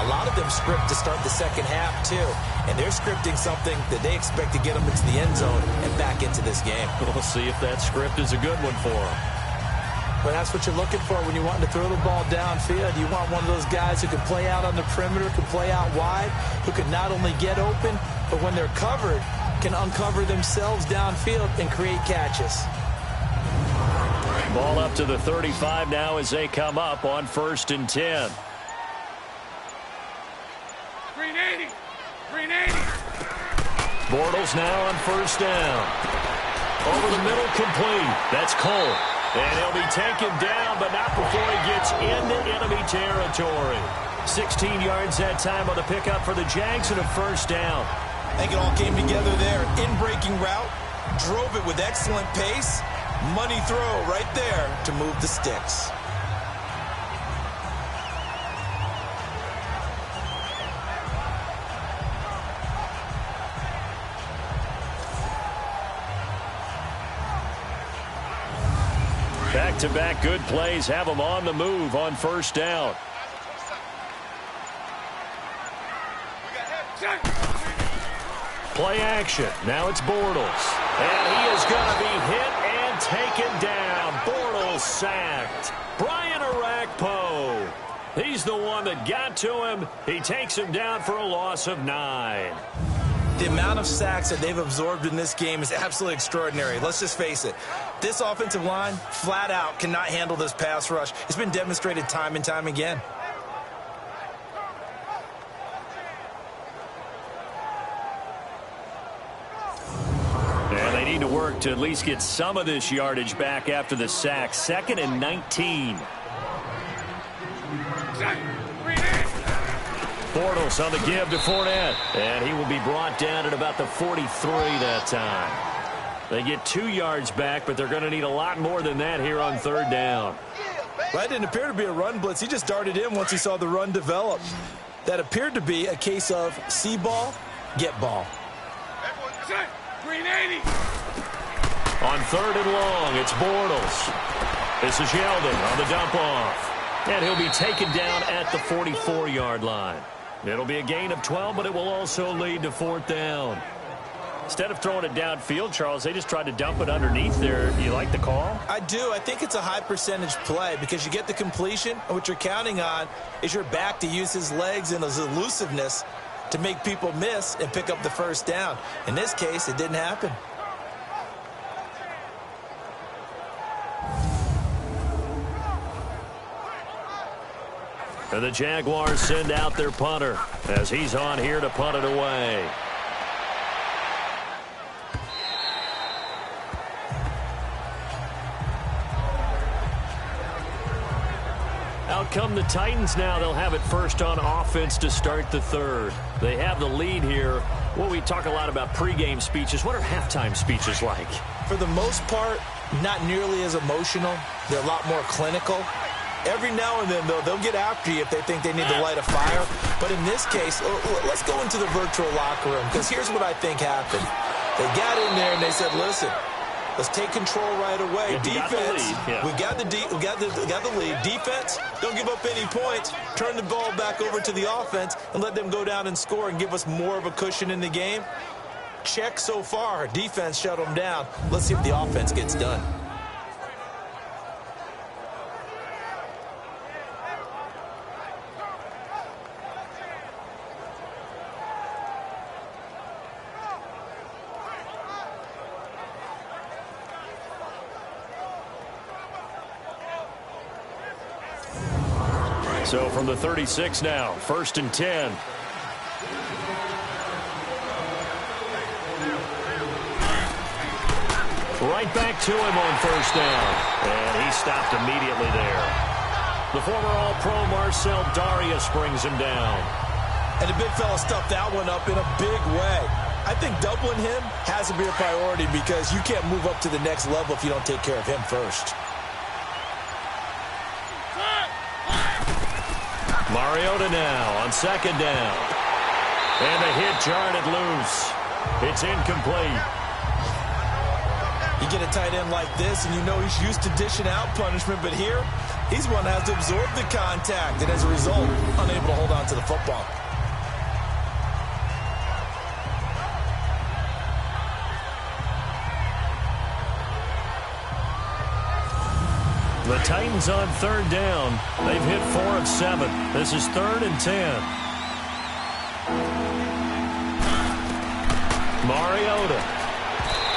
A lot of them script to start the second half, too. And they're scripting something that they expect to get them into the end zone and back into this game. We'll see if that script is a good one for them. But that's what you're looking for when you want to throw the ball downfield. You want one of those guys who can play out on the perimeter, can play out wide, who can not only get open, but when they're covered, can uncover themselves downfield and create catches. Ball up to the 35 now as they come up on 1st and 10. Green 80. Green 80. Bortles now on 1st down. Over the middle, complete. That's Cole. And he'll be taken down, but not before he gets into enemy territory. 16 yards that time on the pickup for the Jags and a 1st down. I think it all came together there. In-breaking route, drove it with excellent pace. Money throw right there to move the sticks. Back-to-back good plays have them on the move on 1st down. Play action. Now it's Bortles. And he is going to be hit and taken down. Bortles sacked. Brian Orakpo. He's the one that got to him. He takes him down for a loss of 9. The amount of sacks that they've absorbed in this game is absolutely extraordinary. Let's just face it. This offensive line, flat out, cannot handle this pass rush. It's been demonstrated time and time again. And they need to work to at least get some of this yardage back after the sack. 2nd and 19. Bortles on the give to Fournette. And he will be brought down at about the 43 that time. They get 2 yards back, but they're going to need a lot more than that here on 3rd down. Well, that didn't appear to be a run blitz. He just darted in once he saw the run develop. That appeared to be a case of see ball, get ball. Green 80. On 3rd and long, it's Bortles. This is Yeldon on the dump off. And he'll be taken down at the 44-yard line. It'll be a gain of 12, but it will also lead to 4th down. Instead of throwing it downfield, Charles, they just tried to dump it underneath there. You like the call? I do. I think it's a high percentage play because you get the completion, and what you're counting on is your back to use his legs and his elusiveness to make people miss and pick up the 1st down. In this case, it didn't happen. And the Jaguars send out their punter as he's on here to punt it away. Out come the Titans now. They'll have it first on offense to start the 3rd. They have the lead here. Well, we talk a lot about pregame speeches. What are halftime speeches like? For the most part, not nearly as emotional. They're a lot more clinical. Every now and then, though, they'll get after you if they think they need to light a fire. But in this case, let's go into the virtual locker room, because here's what I think happened. They got in there and they said, listen, let's take control right away. Defense, we got the lead. Defense, don't give up any points. Turn the ball back over to the offense and let them go down and score and give us more of a cushion in the game. Check so far. Defense shut them down. Let's see if the offense gets done. So from the 36 now, 1st and 10. Right back to him on first down. And he stopped immediately there. The former All-Pro Marcel Darius brings him down. And the big fella stuffed that one up in a big way. I think doubling him has to be a priority because you can't move up to the next level if you don't take care of him first. Mariota now on second down. And the hit jarred loose. It's incomplete. You get a tight end like this, and you know he's used to dishing out punishment, but here, he's one that has to absorb the contact, and as a result, unable to hold on to the football. The Titans on third down. They've hit 4 of 7. This is 3rd and 10. Mariota.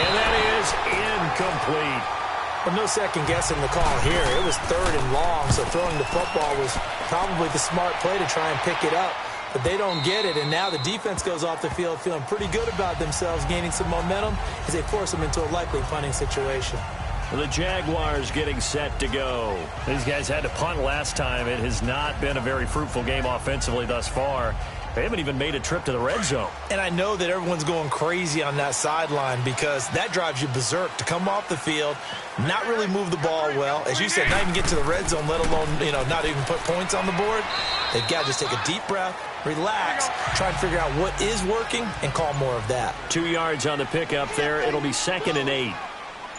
And that is incomplete. Well, no second guessing the call here. It was 3rd and long, so throwing the football was probably the smart play to try and pick it up. But they don't get it, and now the defense goes off the field feeling pretty good about themselves, gaining some momentum as they force them into a likely punting situation. The Jaguars getting set to go. These guys had to punt last time. It has not been a very fruitful game offensively thus far. They haven't even made a trip to the red zone. And I know that everyone's going crazy on that sideline because that drives you berserk to come off the field, not really move the ball well. As you said, not even get to the red zone, let alone, not even put points on the board. They've got to just take a deep breath, relax, try and figure out what is working, and call more of that. 2 yards on the pickup there. It'll be 2nd and 8.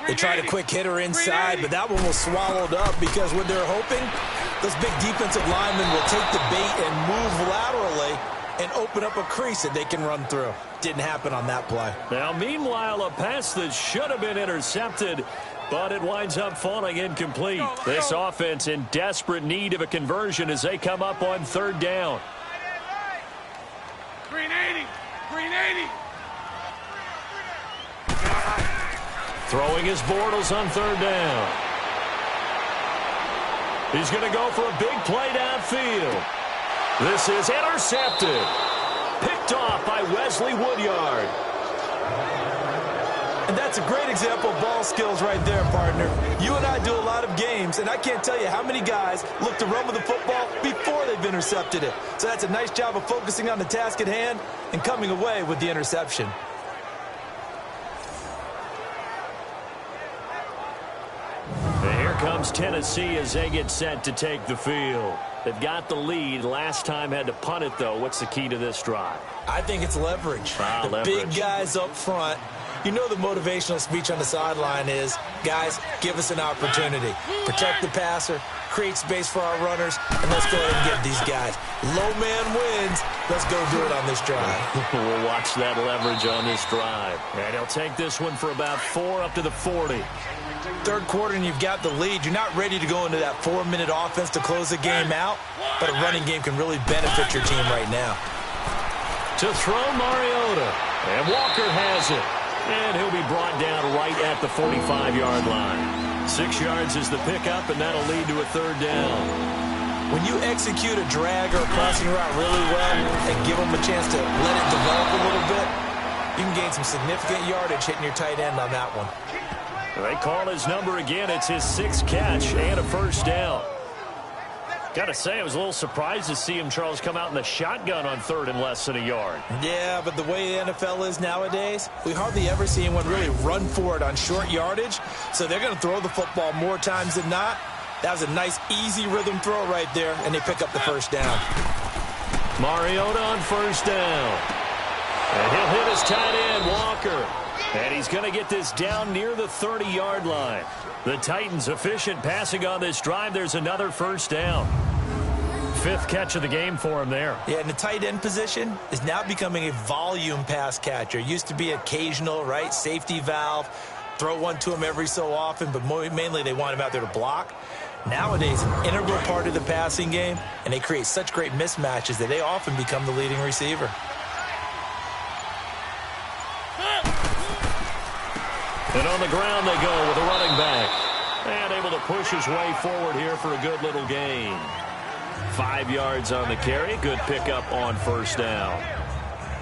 They tried a quick hitter inside, but that one was swallowed up because what they're hoping, those big defensive linemen will take the bait and move laterally and open up a crease that they can run through. Didn't happen on that play. Now, meanwhile, a pass that should have been intercepted, but it winds up falling incomplete. This offense in desperate need of a conversion as they come up on 3rd down. Green 80! Green 80! Throwing his Bortles on 3rd down. He's going to go for a big play downfield. This is intercepted. Picked off by Wesley Woodyard. And that's a great example of ball skills right there, partner. You and I do a lot of games, and I can't tell you how many guys look to run with the football before they've intercepted it. So that's a nice job of focusing on the task at hand and coming away with the interception. And here comes Tennessee as they get set to take the field. They've got the lead. Last time had to punt it, though. What's the key to this drive? I think it's leverage. Leverage. Big guys up front. You know the motivational speech on the sideline is, guys, give us an opportunity. Protect the passer, create space for our runners, and let's go ahead and get these guys. Low man wins. Let's go do it on this drive. We'll watch that leverage on this drive. And he'll take this one for about 4 up to the 40. 3rd quarter and you've got the lead. You're not ready to go into that 4-minute offense to close the game out, but a running game can really benefit your team right now. To throw Mariota, and Walker has it. And he'll be brought down right at the 45-yard line. 6 yards is the pickup, and that'll lead to a 3rd down. When you execute a drag or a crossing route really well and give them a chance to let it develop a little bit, you can gain some significant yardage hitting your tight end on that one. They call his number again. It's his 6th catch and a 1st down. Got to say, I was a little surprised to see him, Charles, come out in the shotgun on 3rd and less than a yard. Yeah, but the way the NFL is nowadays, we hardly ever see anyone really run for it on short yardage. So they're going to throw the football more times than not. That was a nice, easy rhythm throw right there, and they pick up the 1st down. Mariota on 1st down. And he'll hit his tight end, Walker. And he's going to get this down near the 30-yard line. The Titans efficient passing on this drive. There's another 1st down. 5th catch of the game for him there. Yeah, and the tight end position is now becoming a volume pass catcher. Used to be occasional, right? Safety valve. Throw one to him every so often, but mainly they want him out there to block. Nowadays, an integral part of the passing game, and they create such great mismatches that they often become the leading receiver. And on the ground they go with a running back. And able to push his way forward here for a good little gain. 5 yards on the carry. Good pickup on 1st down.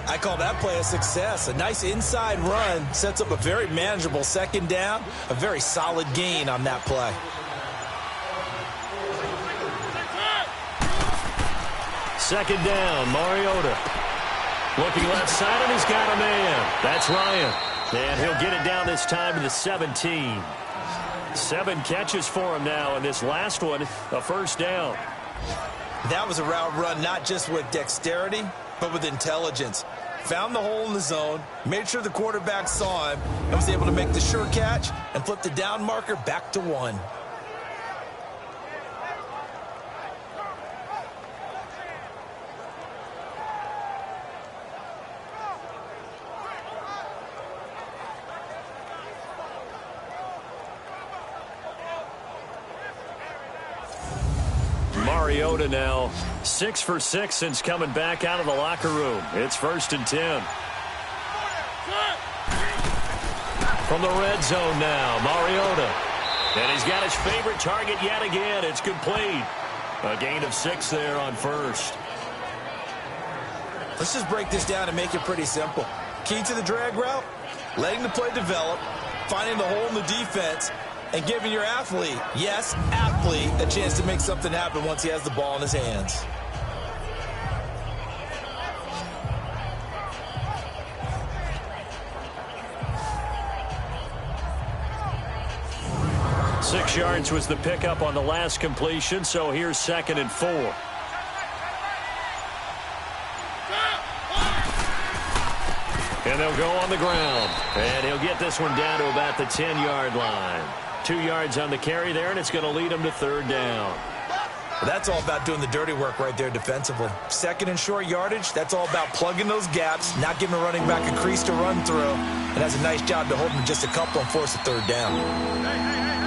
I call that play a success. A nice inside run sets up a very manageable second down, a very solid gain on that play. Second down, Mariota. Looking left side, and he's got a man. That's Ryan. And he'll get it down this time to the 17. 7 catches for him now, and this last one, a first down. That was a route run not just with dexterity, but with intelligence. Found the hole in the zone, made sure the quarterback saw him, and was able to make the sure catch and flip the down marker back to 1. Mariota now 6 for 6 since coming back out of the locker room. It's 1st and 10. From the red zone now, Mariota. And he's got his favorite target yet again. It's complete. A gain of 6 there on first. Let's just break this down and make it pretty simple. Key to the drag route, letting the play develop, finding the hole in the defense, and giving your athlete, yes, athlete, a chance to make something happen once he has the ball in his hands. Six yards was the pickup on the last completion, so here's 2nd and 4. And they'll go on the ground. And he'll get this one down to about the 10-yard line. 2 yards on the carry there, and it's going to lead him to 3rd down. Well, that's all about doing the dirty work right there defensively. 2nd and short yardage, that's all about plugging those gaps, not giving a running back a crease to run through, and has a nice job to hold him just a couple and force a 3rd down.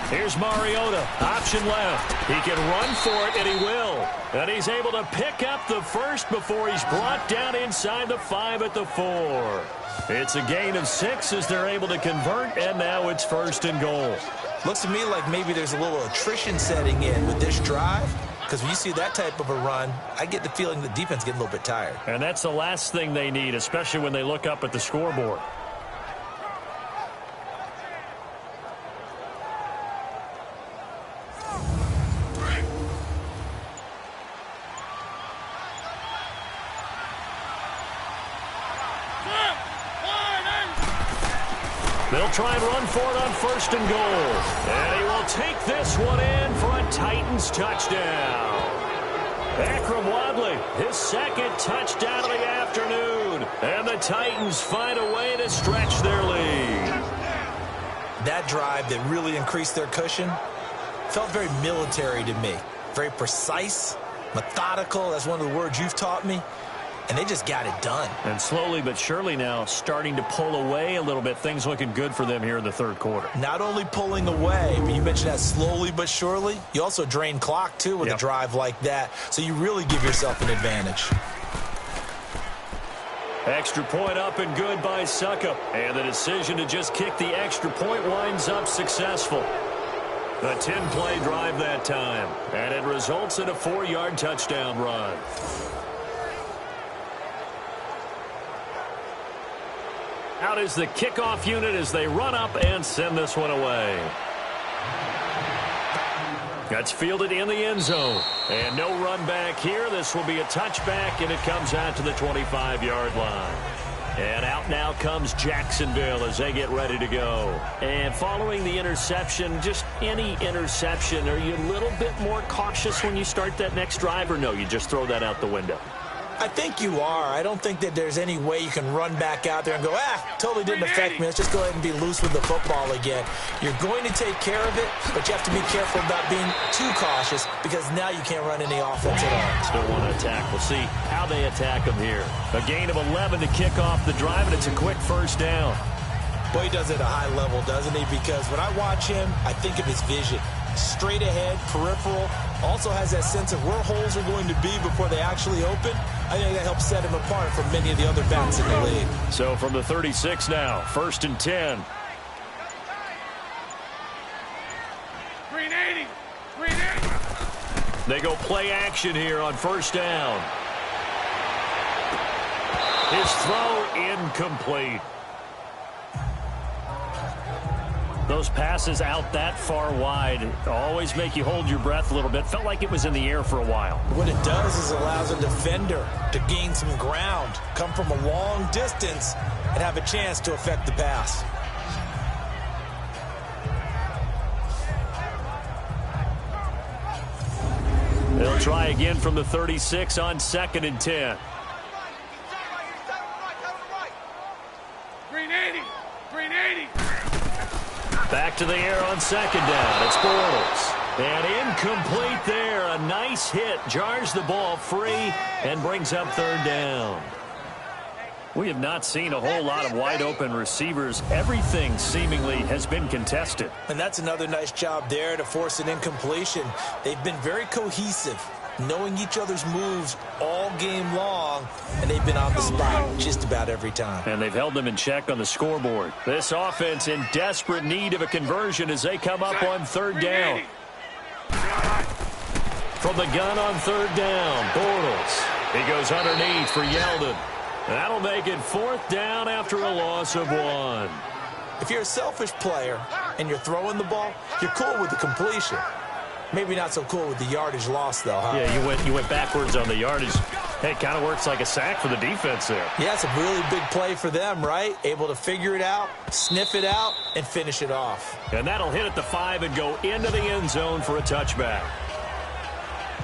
Here's Mariota, option left. He can run for it, and he will. And he's able to pick up the first before he's brought down inside the 5 at the 4. It's a gain of 6 as they're able to convert, and now it's 1st and goal. Looks to me like maybe there's a little attrition setting in with this drive, because when you see that type of a run, I get the feeling the defense getting a little bit tired. And that's the last thing they need, especially when they look up at the scoreboard. They'll try and run for it on 1st and goal. And he will take this one in for a Titans touchdown. Akram Wadley, his 2nd touchdown of the afternoon. And the Titans find a way to stretch their lead. That drive that really increased their cushion felt very military to me. Very precise, methodical. That's one of the words you've taught me. And they just got it done. And slowly but surely now starting to pull away a little bit. Things looking good for them here in the 3rd quarter. Not only pulling away, but you mentioned that slowly but surely. You also drain clock, too, with a drive like that. So you really give yourself an advantage. Extra point up and good by Suckup. And the decision to just kick the extra point winds up successful. A 10-play drive that time. And it results in a 4-yard touchdown run. Out is the kickoff unit as they run up and send this one away. That's fielded in the end zone. And no run back here. This will be a touchback, and it comes out to the 25-yard line. And out now comes Jacksonville as they get ready to go. And following the interception, just any interception, are you a little bit more cautious when you start that next drive, or no, you just throw that out the window? I think you are. I don't think that there's any way you can run back out there and go, totally didn't affect me. Let's just go ahead and be loose with the football again. You're going to take care of it, but you have to be careful about being too cautious because now you can't run any offense at all. Still want to attack. We'll see how they attack them here. A gain of 11 to kick off the drive, and it's a quick 1st down. Boy, he does it at a high level, doesn't he? Because when I watch him, I think of his vision. Straight ahead, peripheral, also has that sense of where holes are going to be before they actually open. I think that helps set him apart from many of the other backs in the league. So from the 36 now, 1st and 10. Green 80. Green 80. They go play action here on 1st down. His throw incomplete. Those passes out that far wide always make you hold your breath a little bit. Felt like it was in the air for a while. What it does is allows a defender to gain some ground, come from a long distance, and have a chance to affect the pass. They'll try again from the 36 on 2nd and 10. Green 80. Green 80. Back to the air on 2nd down. It's Bortles. And incomplete there. A nice hit. Jars the ball free and brings up 3rd down. We have not seen a whole lot of wide-open receivers. Everything seemingly has been contested. And that's another nice job there to force an incompletion. They've been very cohesive, knowing each other's moves all game long, and they've been on the spot just about every time. And they've held them in check on the scoreboard. This offense in desperate need of a conversion as they come up on 3rd down. From the gun on 3rd down, Bortles. He goes underneath for Yeldon. That'll make it 4th down after a loss of 1. If you're a selfish player and you're throwing the ball, you're cool with the completion. Maybe not so cool with the yardage loss, though, huh? Yeah, you went backwards on the yardage. Hey, it kind of works like a sack for the defense there. Yeah, it's a really big play for them, right? Able to figure it out, sniff it out, and finish it off. And that'll hit at the 5 and go into the end zone for a touchback.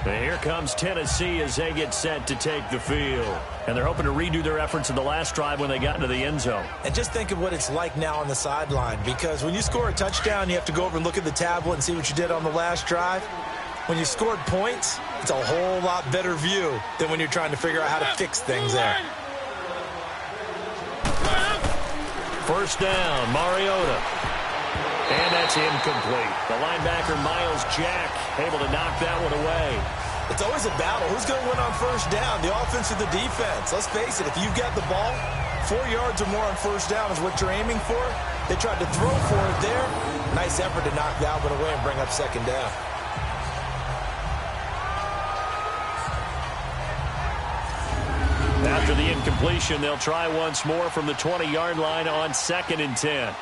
And here comes Tennessee as they get set to take the field. And they're hoping to redo their efforts in the last drive when they got into the end zone. And just think of what it's like now on the sideline, because when you score a touchdown, you have to go over and look at the tablet and see what you did on the last drive. When you scored points, it's a whole lot better view than when you're trying to figure out how to fix things there. 1st down, Mariota. And that's incomplete. The linebacker, Miles Jack, able to knock that one away. It's always a battle. Who's going to win on 1st down, the offense or the defense? Let's face it, if you've got the ball, 4 yards or more on 1st down is what you're aiming for. They tried to throw for it there. Nice effort to knock that one away and bring up 2nd down. After the incompletion, they'll try once more from the 20-yard line on 2nd and 10.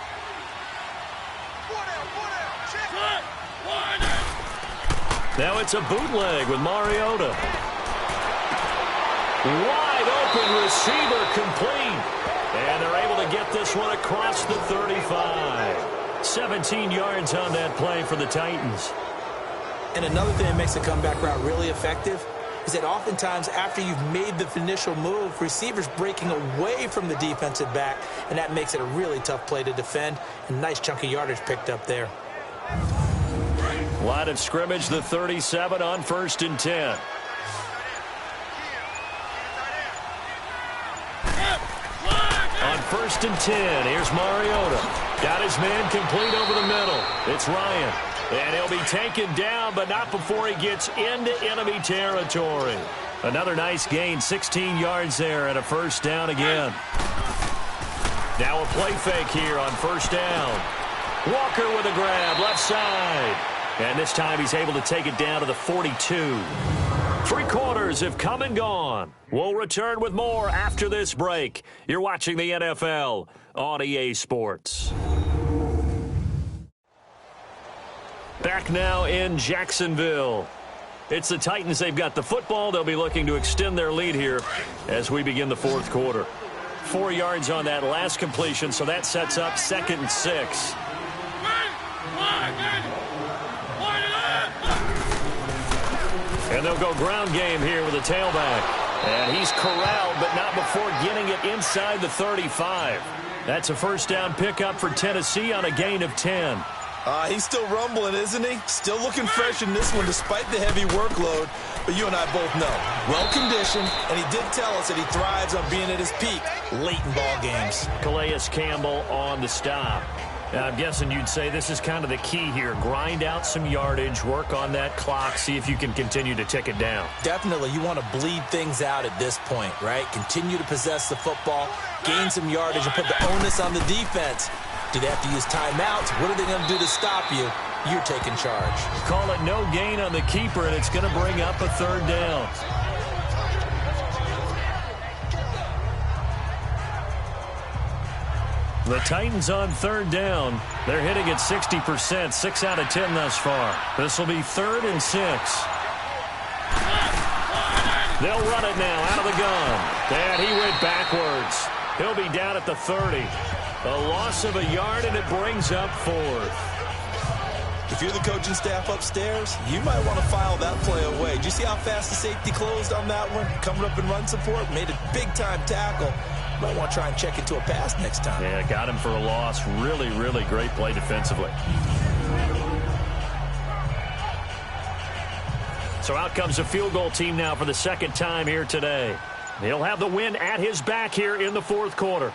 Now it's a bootleg with Mariota. Wide open receiver complete. And they're able to get this one across the 35. 17 yards on that play for the Titans. And another thing that makes the comeback route really effective is that oftentimes after you've made the initial move, receivers breaking away from the defensive back, and that makes it a really tough play to defend. A nice chunk of yardage picked up there. Line of scrimmage, the 37 on 1st and 10. On 1st and 10, here's Mariota. Got his man complete over the middle. It's Ryan. And he'll be taken down, but not before he gets into enemy territory. Another nice gain, 16 yards there, and a 1st down again. Now a play fake here on 1st down. Walker with a grab, left side. And this time he's able to take it down to the 42. 3 quarters have come and gone. We'll return with more after this break. You're watching the NFL on EA Sports. Back now in Jacksonville. It's the Titans. They've got the football. They'll be looking to extend their lead here as we begin the 4th quarter. 4 yards on that last completion, so that sets up 2nd and 6. And they'll go ground game here with a tailback. And he's corralled, but not before getting it inside the 35. That's a 1st down pickup for Tennessee on a gain of 10. He's still rumbling, isn't he? Still looking fresh in this one despite the heavy workload. But you and I both know, well-conditioned, and he did tell us that he thrives on being at his peak late in ball games. Calais Campbell on the stop. Now, I'm guessing you'd say this is kind of the key here. Grind out some yardage, work on that clock, see if you can continue to tick it down. Definitely. You want to bleed things out at this point, right? Continue to possess the football, gain some yardage, and put the onus on the defense. Do they have to use timeouts? What are they going to do to stop you? You're taking charge. Call it no gain on the keeper, and it's going to bring up a 3rd down. The Titans on third down. They're hitting at 60%, 6 out of 10 thus far. This will be 3rd and 6. They'll run it now out of the gun. And he went backwards. He'll be down at the 30. A loss of a yard, and it brings up 4th. If you're the coaching staff upstairs, you might want to file that play away. Did you see how fast the safety closed on that one? Coming up in run support, made a big-time tackle. Might want to try and check into a pass next time. Yeah, got him for a loss. Really, really great play defensively. So out comes a field goal team now for the second time here today. He'll have the win at his back here in the 4th quarter.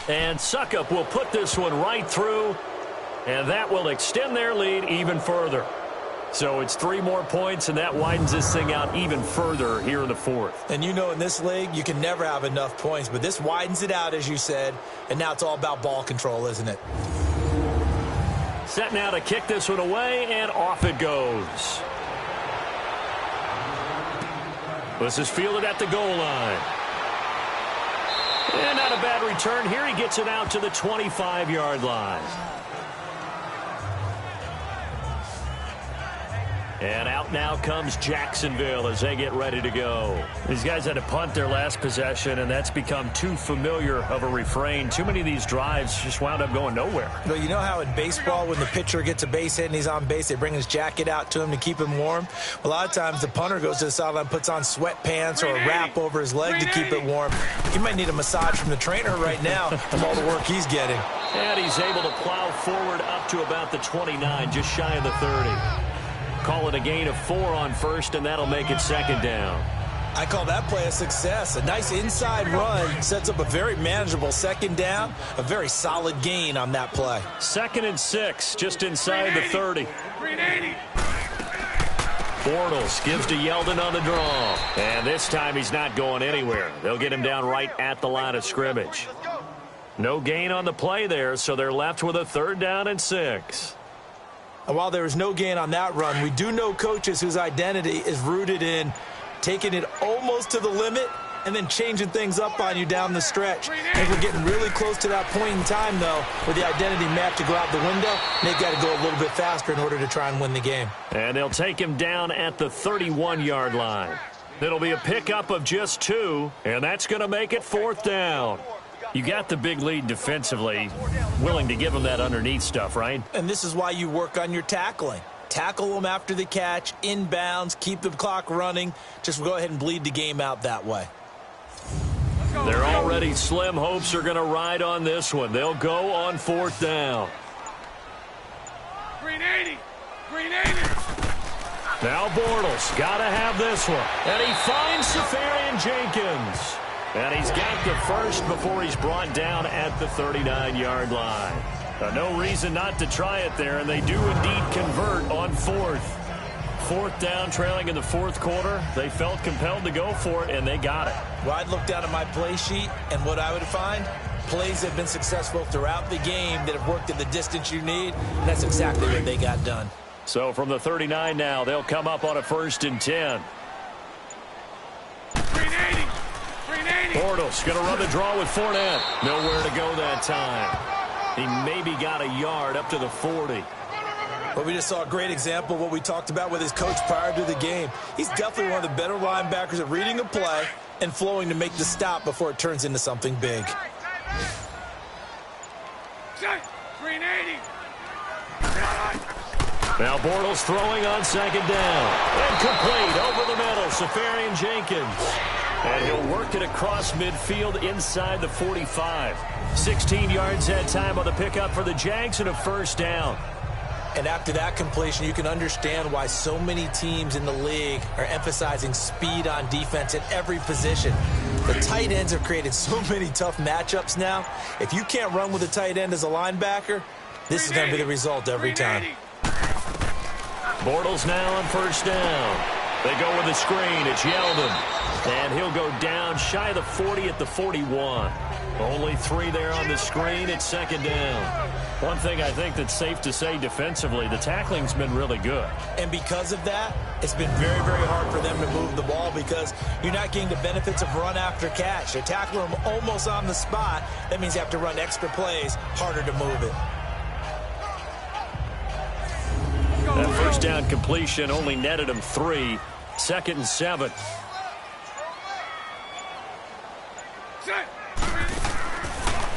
And Suckup will put this one right through, and that will extend their lead even further. So it's 3 more points, and that widens this thing out even further here in the 4th. And you know in this league, you can never have enough points, but this widens it out, as you said, and now it's all about ball control, isn't it? Set now to kick this one away, and off it goes. This is fielded at the goal line. And not a bad return here. He gets it out to the 25-yard line. And out now comes Jacksonville as they get ready to go. These guys had to punt their last possession, and that's become too familiar of a refrain. Too many of these drives just wound up going nowhere. Well, you know how in baseball, when the pitcher gets a base hit and he's on base, they bring his jacket out to him to keep him warm? A lot of times the punter goes to the sideline, puts on sweatpants or a wrap over his leg to keep it warm. He might need a massage from the trainer right now from all the work he's getting. And he's able to plow forward up to about the 29, just shy of the 30. Call it a gain of 4 on first, and that'll make it 2nd down. I call that play a success. A nice inside run sets up a very manageable 2nd down, a very solid gain on that play. 2nd and 6, just inside the 30. Bortles gives to Yeldon on the draw. And this time he's not going anywhere. They'll get him down right at the line of scrimmage. No gain on the play there, so they're left with a 3rd down and 6. And while there is no gain on that run, we do know coaches whose identity is rooted in taking it almost to the limit and then changing things up on you down the stretch. I think we're getting really close to that point in time, though, where the identity map to go out the window, and they've got to go a little bit faster in order to try and win the game. And they'll take him down at the 31-yard line. It'll be a pickup of just 2, and that's going to make it 4th down. You got the big lead defensively, willing to give them that underneath stuff, right? And this is why you work on your tackling. Tackle them after the catch, inbounds, keep the clock running. Just go ahead and bleed the game out that way. They're already slim hopes are going to ride on this one. They'll go on 4th down. Green 80. Green 80. Now Bortles got to have this one. And he finds Safarian Jenkins. And he's got the first before he's brought down at the 39-yard line. No reason not to try it there, and they do indeed convert on 4th. 4th down, trailing in the 4th quarter. They felt compelled to go for it, and they got it. Well, I'd look down at my play sheet, and what I would find, plays that have been successful throughout the game that have worked at the distance you need, and that's exactly what they got done. So from the 39 now, they'll come up on a 1st and 10. Green 80. Bortles going to run the draw with Fournette. Nowhere to go that time. He maybe got a yard up to the 40. Well, we just saw a great example of what we talked about with his coach prior to the game. He's definitely one of the better linebackers at reading a play and flowing to make the stop before it turns into something big. Green 80. Now Bortles throwing on 2nd down. Incomplete over the middle. Safarian Jenkins. And he'll work it across midfield inside the 45. 16 yards that time on the pickup for the Jags and a 1st down. And after that completion, you can understand why so many teams in the league are emphasizing speed on defense at every position. The tight ends have created so many tough matchups now. If you can't run with a tight end as a linebacker, this is going to be the result every time. Bortles now on 1st down. They go with a screen. It's Yeldon. And he'll go down shy of the 40 at the 41. Only 3 there on the screen. It's 2nd down. One thing I think that's safe to say defensively, the tackling's been really good. And because of that, it's been very, very hard for them to move the ball because you're not getting the benefits of run after catch. They tackle them almost on the spot. That means you have to run extra plays, harder to move it. That first down completion only netted him 3. 2nd and 7.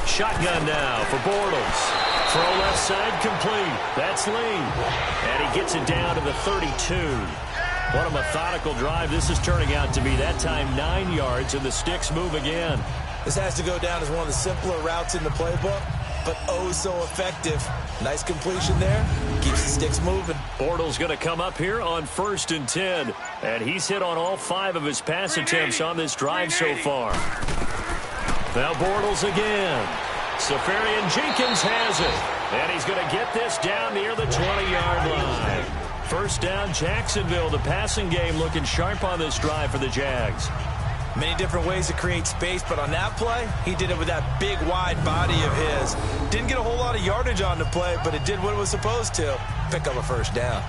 Shotgun now for Bortles. Throw left side complete. That's Lee. And he gets it down to the 32. What a methodical drive this is turning out to be. That time 9 yards, and the sticks move again. This has to go down as one of the simpler routes in the playbook, but oh so effective. Nice completion there. Keeps the sticks moving. Bortles going to come up here on 1st and 10. And he's hit on all 5 of his pass attempts on this drive so far. Now Bortles again. Safarian Jenkins has it. And he's going to get this down near the 20-yard line. First down, Jacksonville. The passing game looking sharp on this drive for the Jags. Many different ways to create space, but on that play, he did it with that big, wide body of his. Didn't get a whole lot of yardage on the play, but it did what it was supposed to. Pick up a first down.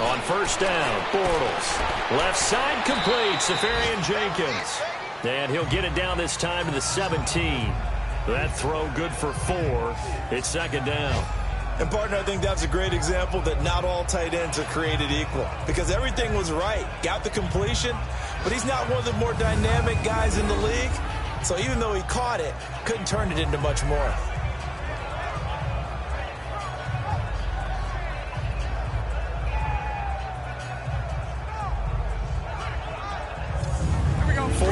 On first down, Bortles. Left side complete, Safarian Jenkins. And he'll get it down this time to the 17. That throw good for 4. It's 2nd down. And, partner, I think that's a great example that not all tight ends are created equal. Because everything was right. Got the completion, but he's not one of the more dynamic guys in the league. So even though he caught it, couldn't turn it into much more.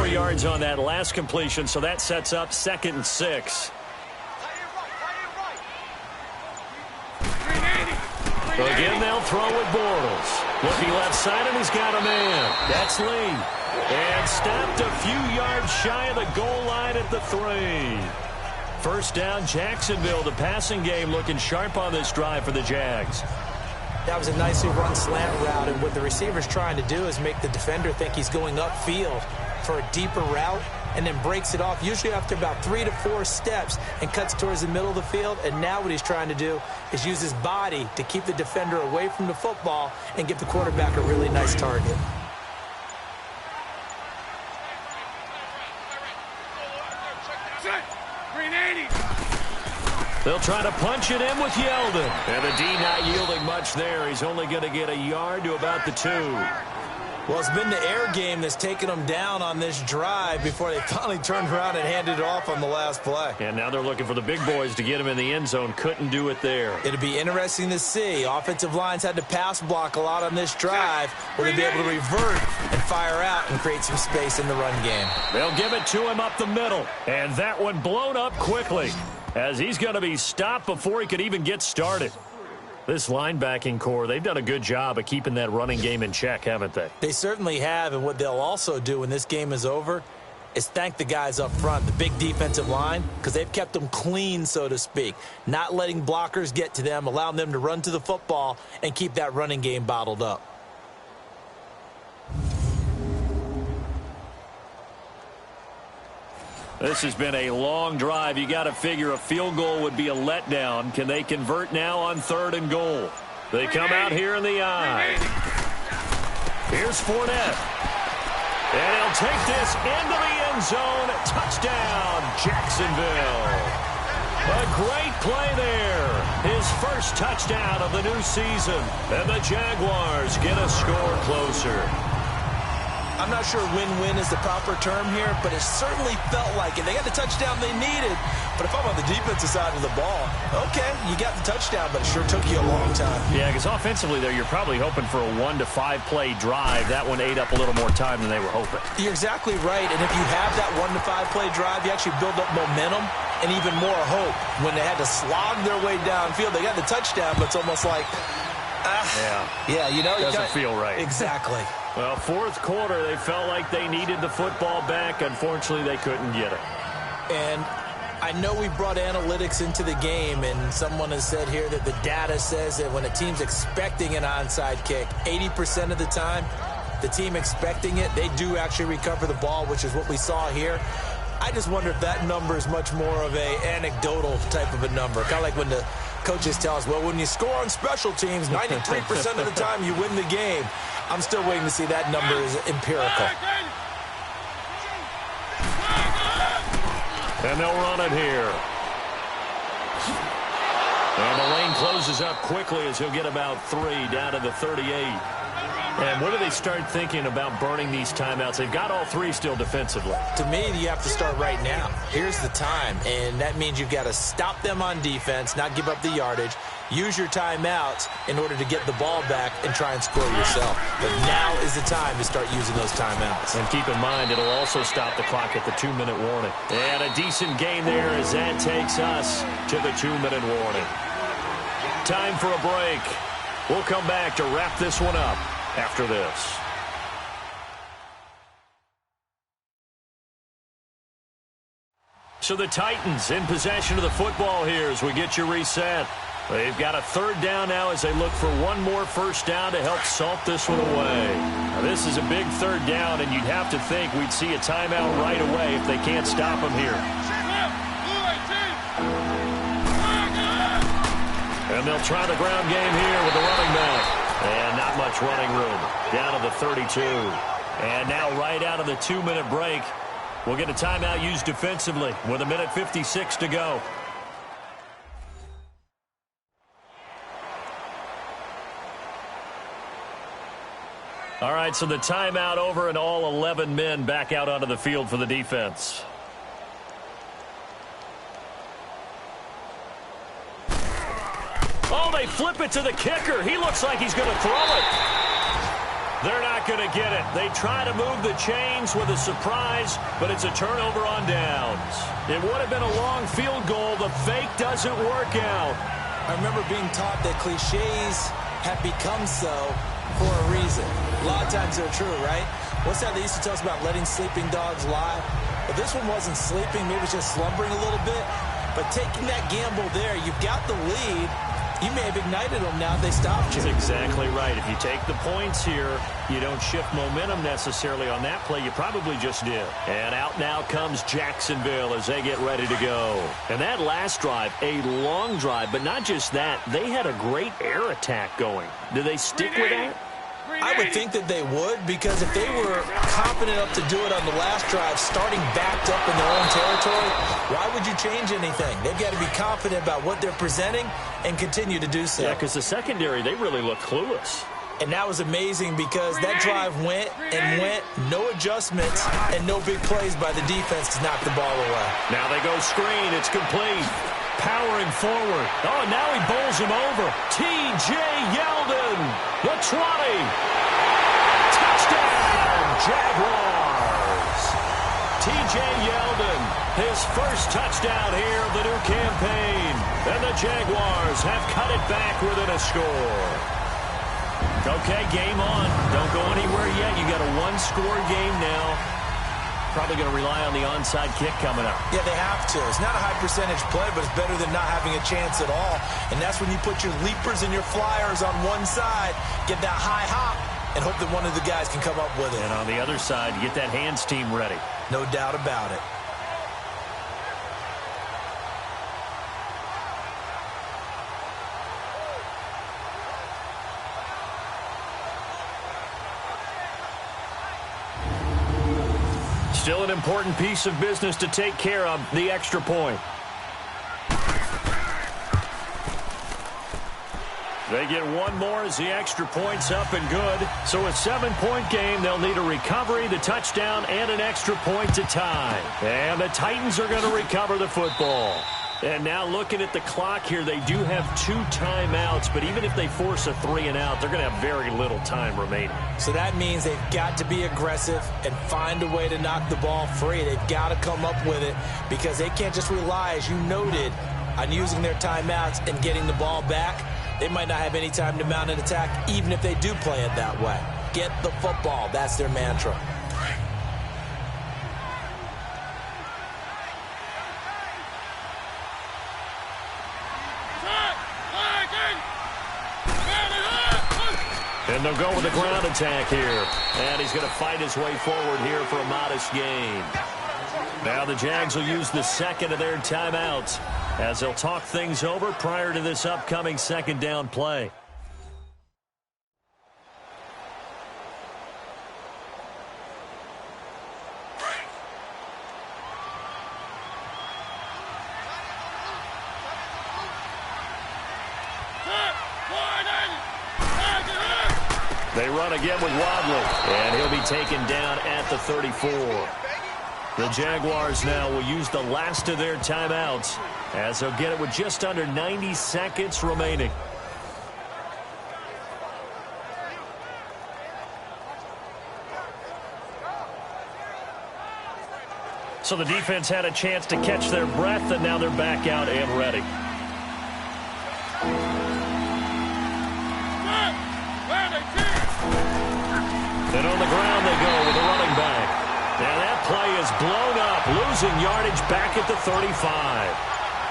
Yards on that last completion, so that sets up 2nd and 6. Again, they'll throw with Bortles. Looking left side, and he's got a man. That's Lee. And stopped a few yards shy of the goal line at the 3. First down, Jacksonville. The passing game looking sharp on this drive for the Jags. That was a nicely run slant route, and what the receiver's trying to do is make the defender think he's going upfield for a deeper route, and then breaks it off, usually after about 3 to 4 steps, and cuts towards the middle of the field. And now what he's trying to do is use his body to keep the defender away from the football and give the quarterback a really nice target. They'll try to punch it in with Yeldon. And the D not yielding much there. He's only going to get a yard to about the 2. Well, it's been the air game that's taken them down on this drive before they finally turned around and handed it off on the last play. And now they're looking for the big boys to get him in the end zone. Couldn't do it there. It'll be interesting to see. Offensive lines had to pass block a lot on this drive. Will they be able to revert and fire out and create some space in the run game? They'll give it to him up the middle. And that one blown up quickly, as he's going to be stopped before he could even get started. This linebacking core, they've done a good job of keeping that running game in check, haven't they? They certainly have, and what they'll also do when this game is over is thank the guys up front, the big defensive line, because they've kept them clean, so to speak, not letting blockers get to them, allowing them to run to the football and keep that running game bottled up. This has been a long drive. You got to figure a field goal would be a letdown. Can they convert now on 3rd and goal? They come out here in the eye. Here's Fournette. And he'll take this into the end zone. Touchdown, Jacksonville. A great play there. His first touchdown of the new season. And the Jaguars get a score closer. I'm not sure win-win is the proper term here, but it certainly felt like it. They got the touchdown they needed, but if I'm on the defensive side of the ball, okay, you got the touchdown, but it sure took you a long time. Yeah, because offensively there, you're probably hoping for a 1 to 5 play drive. That one ate up a little more time than they were hoping. You're exactly right, and if you have that 1 to 5 play drive, you actually build up momentum and even more hope. When they had to slog their way downfield, they got the touchdown, but it's almost like, yeah, you know, doesn't feel right. Exactly. Well, 4th quarter, they felt like they needed the football back. Unfortunately, they couldn't get it. And I know we brought analytics into the game, and someone has said here that the data says that when a team's expecting an onside kick, 80% of the time, the team expecting it, they do actually recover the ball, which is what we saw here. I just wonder if that number is much more of a anecdotal type of a number. Kind of like when the coaches tell us, well, when you score on special teams, 93% of the time you win the game. I'm still waiting to see that number is empirical. And they'll run it here. And the lane closes up quickly as he'll get about 3 down to the 38. And what do they start thinking about burning these timeouts? They've got all 3 still defensively. To me, you have to start right now. Here's the time, and that means you've got to stop them on defense, not give up the yardage, use your timeouts in order to get the ball back and try and score yourself. But now is the time to start using those timeouts. And keep in mind, it'll also stop the clock at the 2-minute warning. And a decent gain there as that takes us to the 2-minute warning. Time for a break. We'll come back to wrap this one up after this. So the Titans in possession of the football here as we get you reset. They've got a 3rd down now as they look for one more first down to help salt this one away. Now this is a big 3rd down, and you'd have to think we'd see a timeout right away if they can't stop them here. And they'll try the ground game here with the running back. And not much running room. Down to the 32. And now right out of the 2-minute break, we'll get a timeout used defensively with 1:56 to go. All right, so the timeout over and all 11 men back out onto the field for the defense. Oh, they flip it to the kicker. He looks like he's going to throw it. They're not going to get it. They try to move the chains with a surprise, but it's a turnover on downs. It would have been a long field goal. The fake doesn't work out. I remember being taught that cliches have become so for a reason. A lot of times they're true, right? What's that they used to tell us about letting sleeping dogs lie? But this one wasn't sleeping. Maybe it was just slumbering a little bit. But taking that gamble there, you've got the lead. You may have ignited them now if they stopped you. That's exactly right. If you take the points here, you don't shift momentum necessarily on that play. You probably just did. And out now comes Jacksonville as they get ready to go. And that last drive, a long drive, but not just that. They had a great air attack going. Do they stick with that? I would think that they would, because if they were confident enough to do it on the last drive, starting backed up in their own territory, why would you change anything? They've got to be confident about what they're presenting and continue to do so. Yeah, because the secondary, they really look clueless. And that was amazing because that drive went and went, no adjustments, and no big plays by the defense to knock the ball away. Now they go screen. It's complete. Powering forward. Oh, now he bowls him over. T.J. Yeldon, the 20. Touchdown, Jaguars. T.J. Yeldon, his first touchdown here of the new campaign. And the Jaguars have cut it back within a score. Okay, game on. Don't go anywhere yet. You got a one-score game now. Probably going to rely on the onside kick coming up. Yeah, they have to. It's not a high percentage play, but it's better than not having a chance at all. And that's when you put your leapers and your flyers on one side, get that high hop, and hope that one of the guys can come up with it. And on the other side, get that hands team ready. No doubt about it. Still an important piece of business to take care of, the extra point. They get one more as the extra point's up and good. So a 7-point game, they'll need a recovery, the touchdown, and an extra point to tie. And the Titans are going to recover the football. And now looking at the clock here, they do have 2 timeouts, but even if they force a 3-and-out, they're going to have very little time remaining. So that means they've got to be aggressive and find a way to knock the ball free. They've got to come up with it because they can't just rely, as you noted, on using their timeouts and getting the ball back. They might not have any time to mount an attack, even if they do play it that way. Get the football. That's their mantra. And they'll go with the ground attack here. And he's going to fight his way forward here for a modest gain. Now the Jags will use the second of their timeouts as they'll talk things over prior to this upcoming second down play. They run again with Wadley, and he'll be taken down at the 34. The Jaguars now will use the last of their timeouts as they'll get it with just under 90 seconds remaining. So the defense had a chance to catch their breath, and now they're back out and ready. And on the ground they go with a running back. And that play is blown up, losing yardage back at the 35.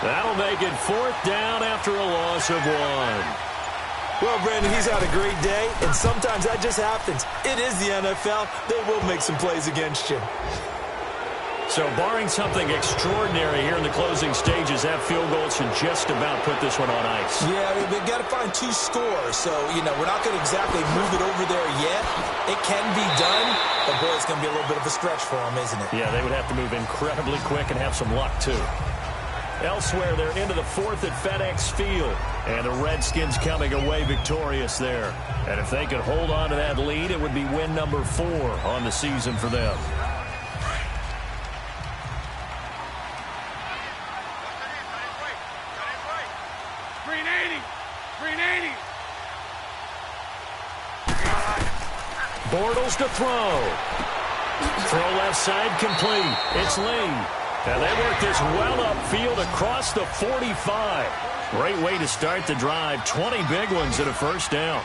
That'll make it 4th down after a loss of 1. Well, Brandon, he's had a great day, and sometimes that just happens. It is the NFL. They will make some plays against you. So barring something extraordinary here in the closing stages, that field goal should just about put this one on ice. Yeah, we've got to find 2 scores. So, we're not going to exactly move it over there yet. It can be done, but, boy, it's going to be a little bit of a stretch for them, isn't it? Yeah, they would have to move incredibly quick and have some luck, too. Elsewhere, they're into the 4th at FedEx Field, and the Redskins coming away victorious there. And if they could hold on to that lead, it would be win number 4 on the season for them. Bortles to throw. Throw left side complete. It's Lee. And they work this well upfield across the 45. Great way to start the drive. 20 big ones and a first down.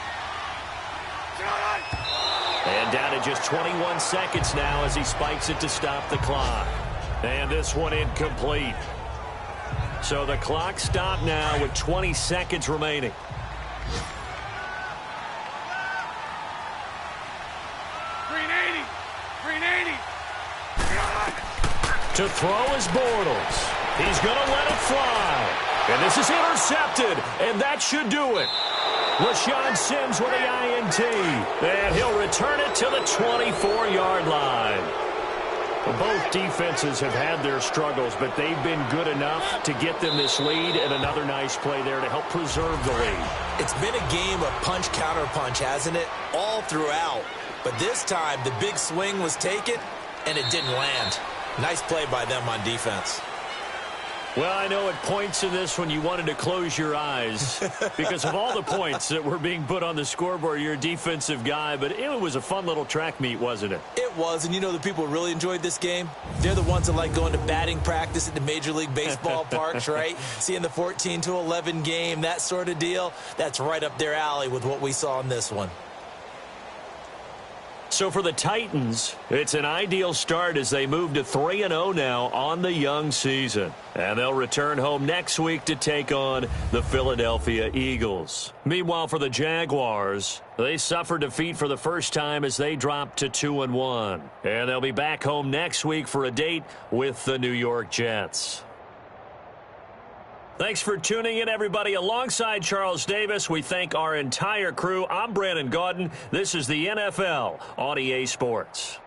And down to just 21 seconds now as he spikes it to stop the clock. And this one incomplete. So the clock stopped now with 20 seconds remaining. To throw is Bortles. He's going to let it fly. And this is intercepted, and that should do it. LaShawn Sims with the INT. And he'll return it to the 24-yard line. Well, both defenses have had their struggles, but they've been good enough to get them this lead, and another nice play there to help preserve the lead. It's been a game of punch-counter-punch, hasn't it? All throughout. But this time, the big swing was taken, and it didn't land. Nice play by them on defense. Well, I know at points in this when you wanted to close your eyes because of all the points that were being put on the scoreboard. You're a defensive guy, but it was a fun little track meet, wasn't it? It was, and the people really enjoyed this game? They're the ones that like going to batting practice at the Major League Baseball parks, right? Seeing the 14-11 game, that sort of deal. That's right up their alley with what we saw in this one. So for the Titans, it's an ideal start as they move to 3-0 now on the young season. And they'll return home next week to take on the Philadelphia Eagles. Meanwhile, for the Jaguars, they suffered defeat for the first time as they dropped to 2-1. And they'll be back home next week for a date with the New York Jets. Thanks for tuning in, everybody. Alongside Charles Davis, we thank our entire crew. I'm Brandon Gaudin. This is the NFL on EA Sports.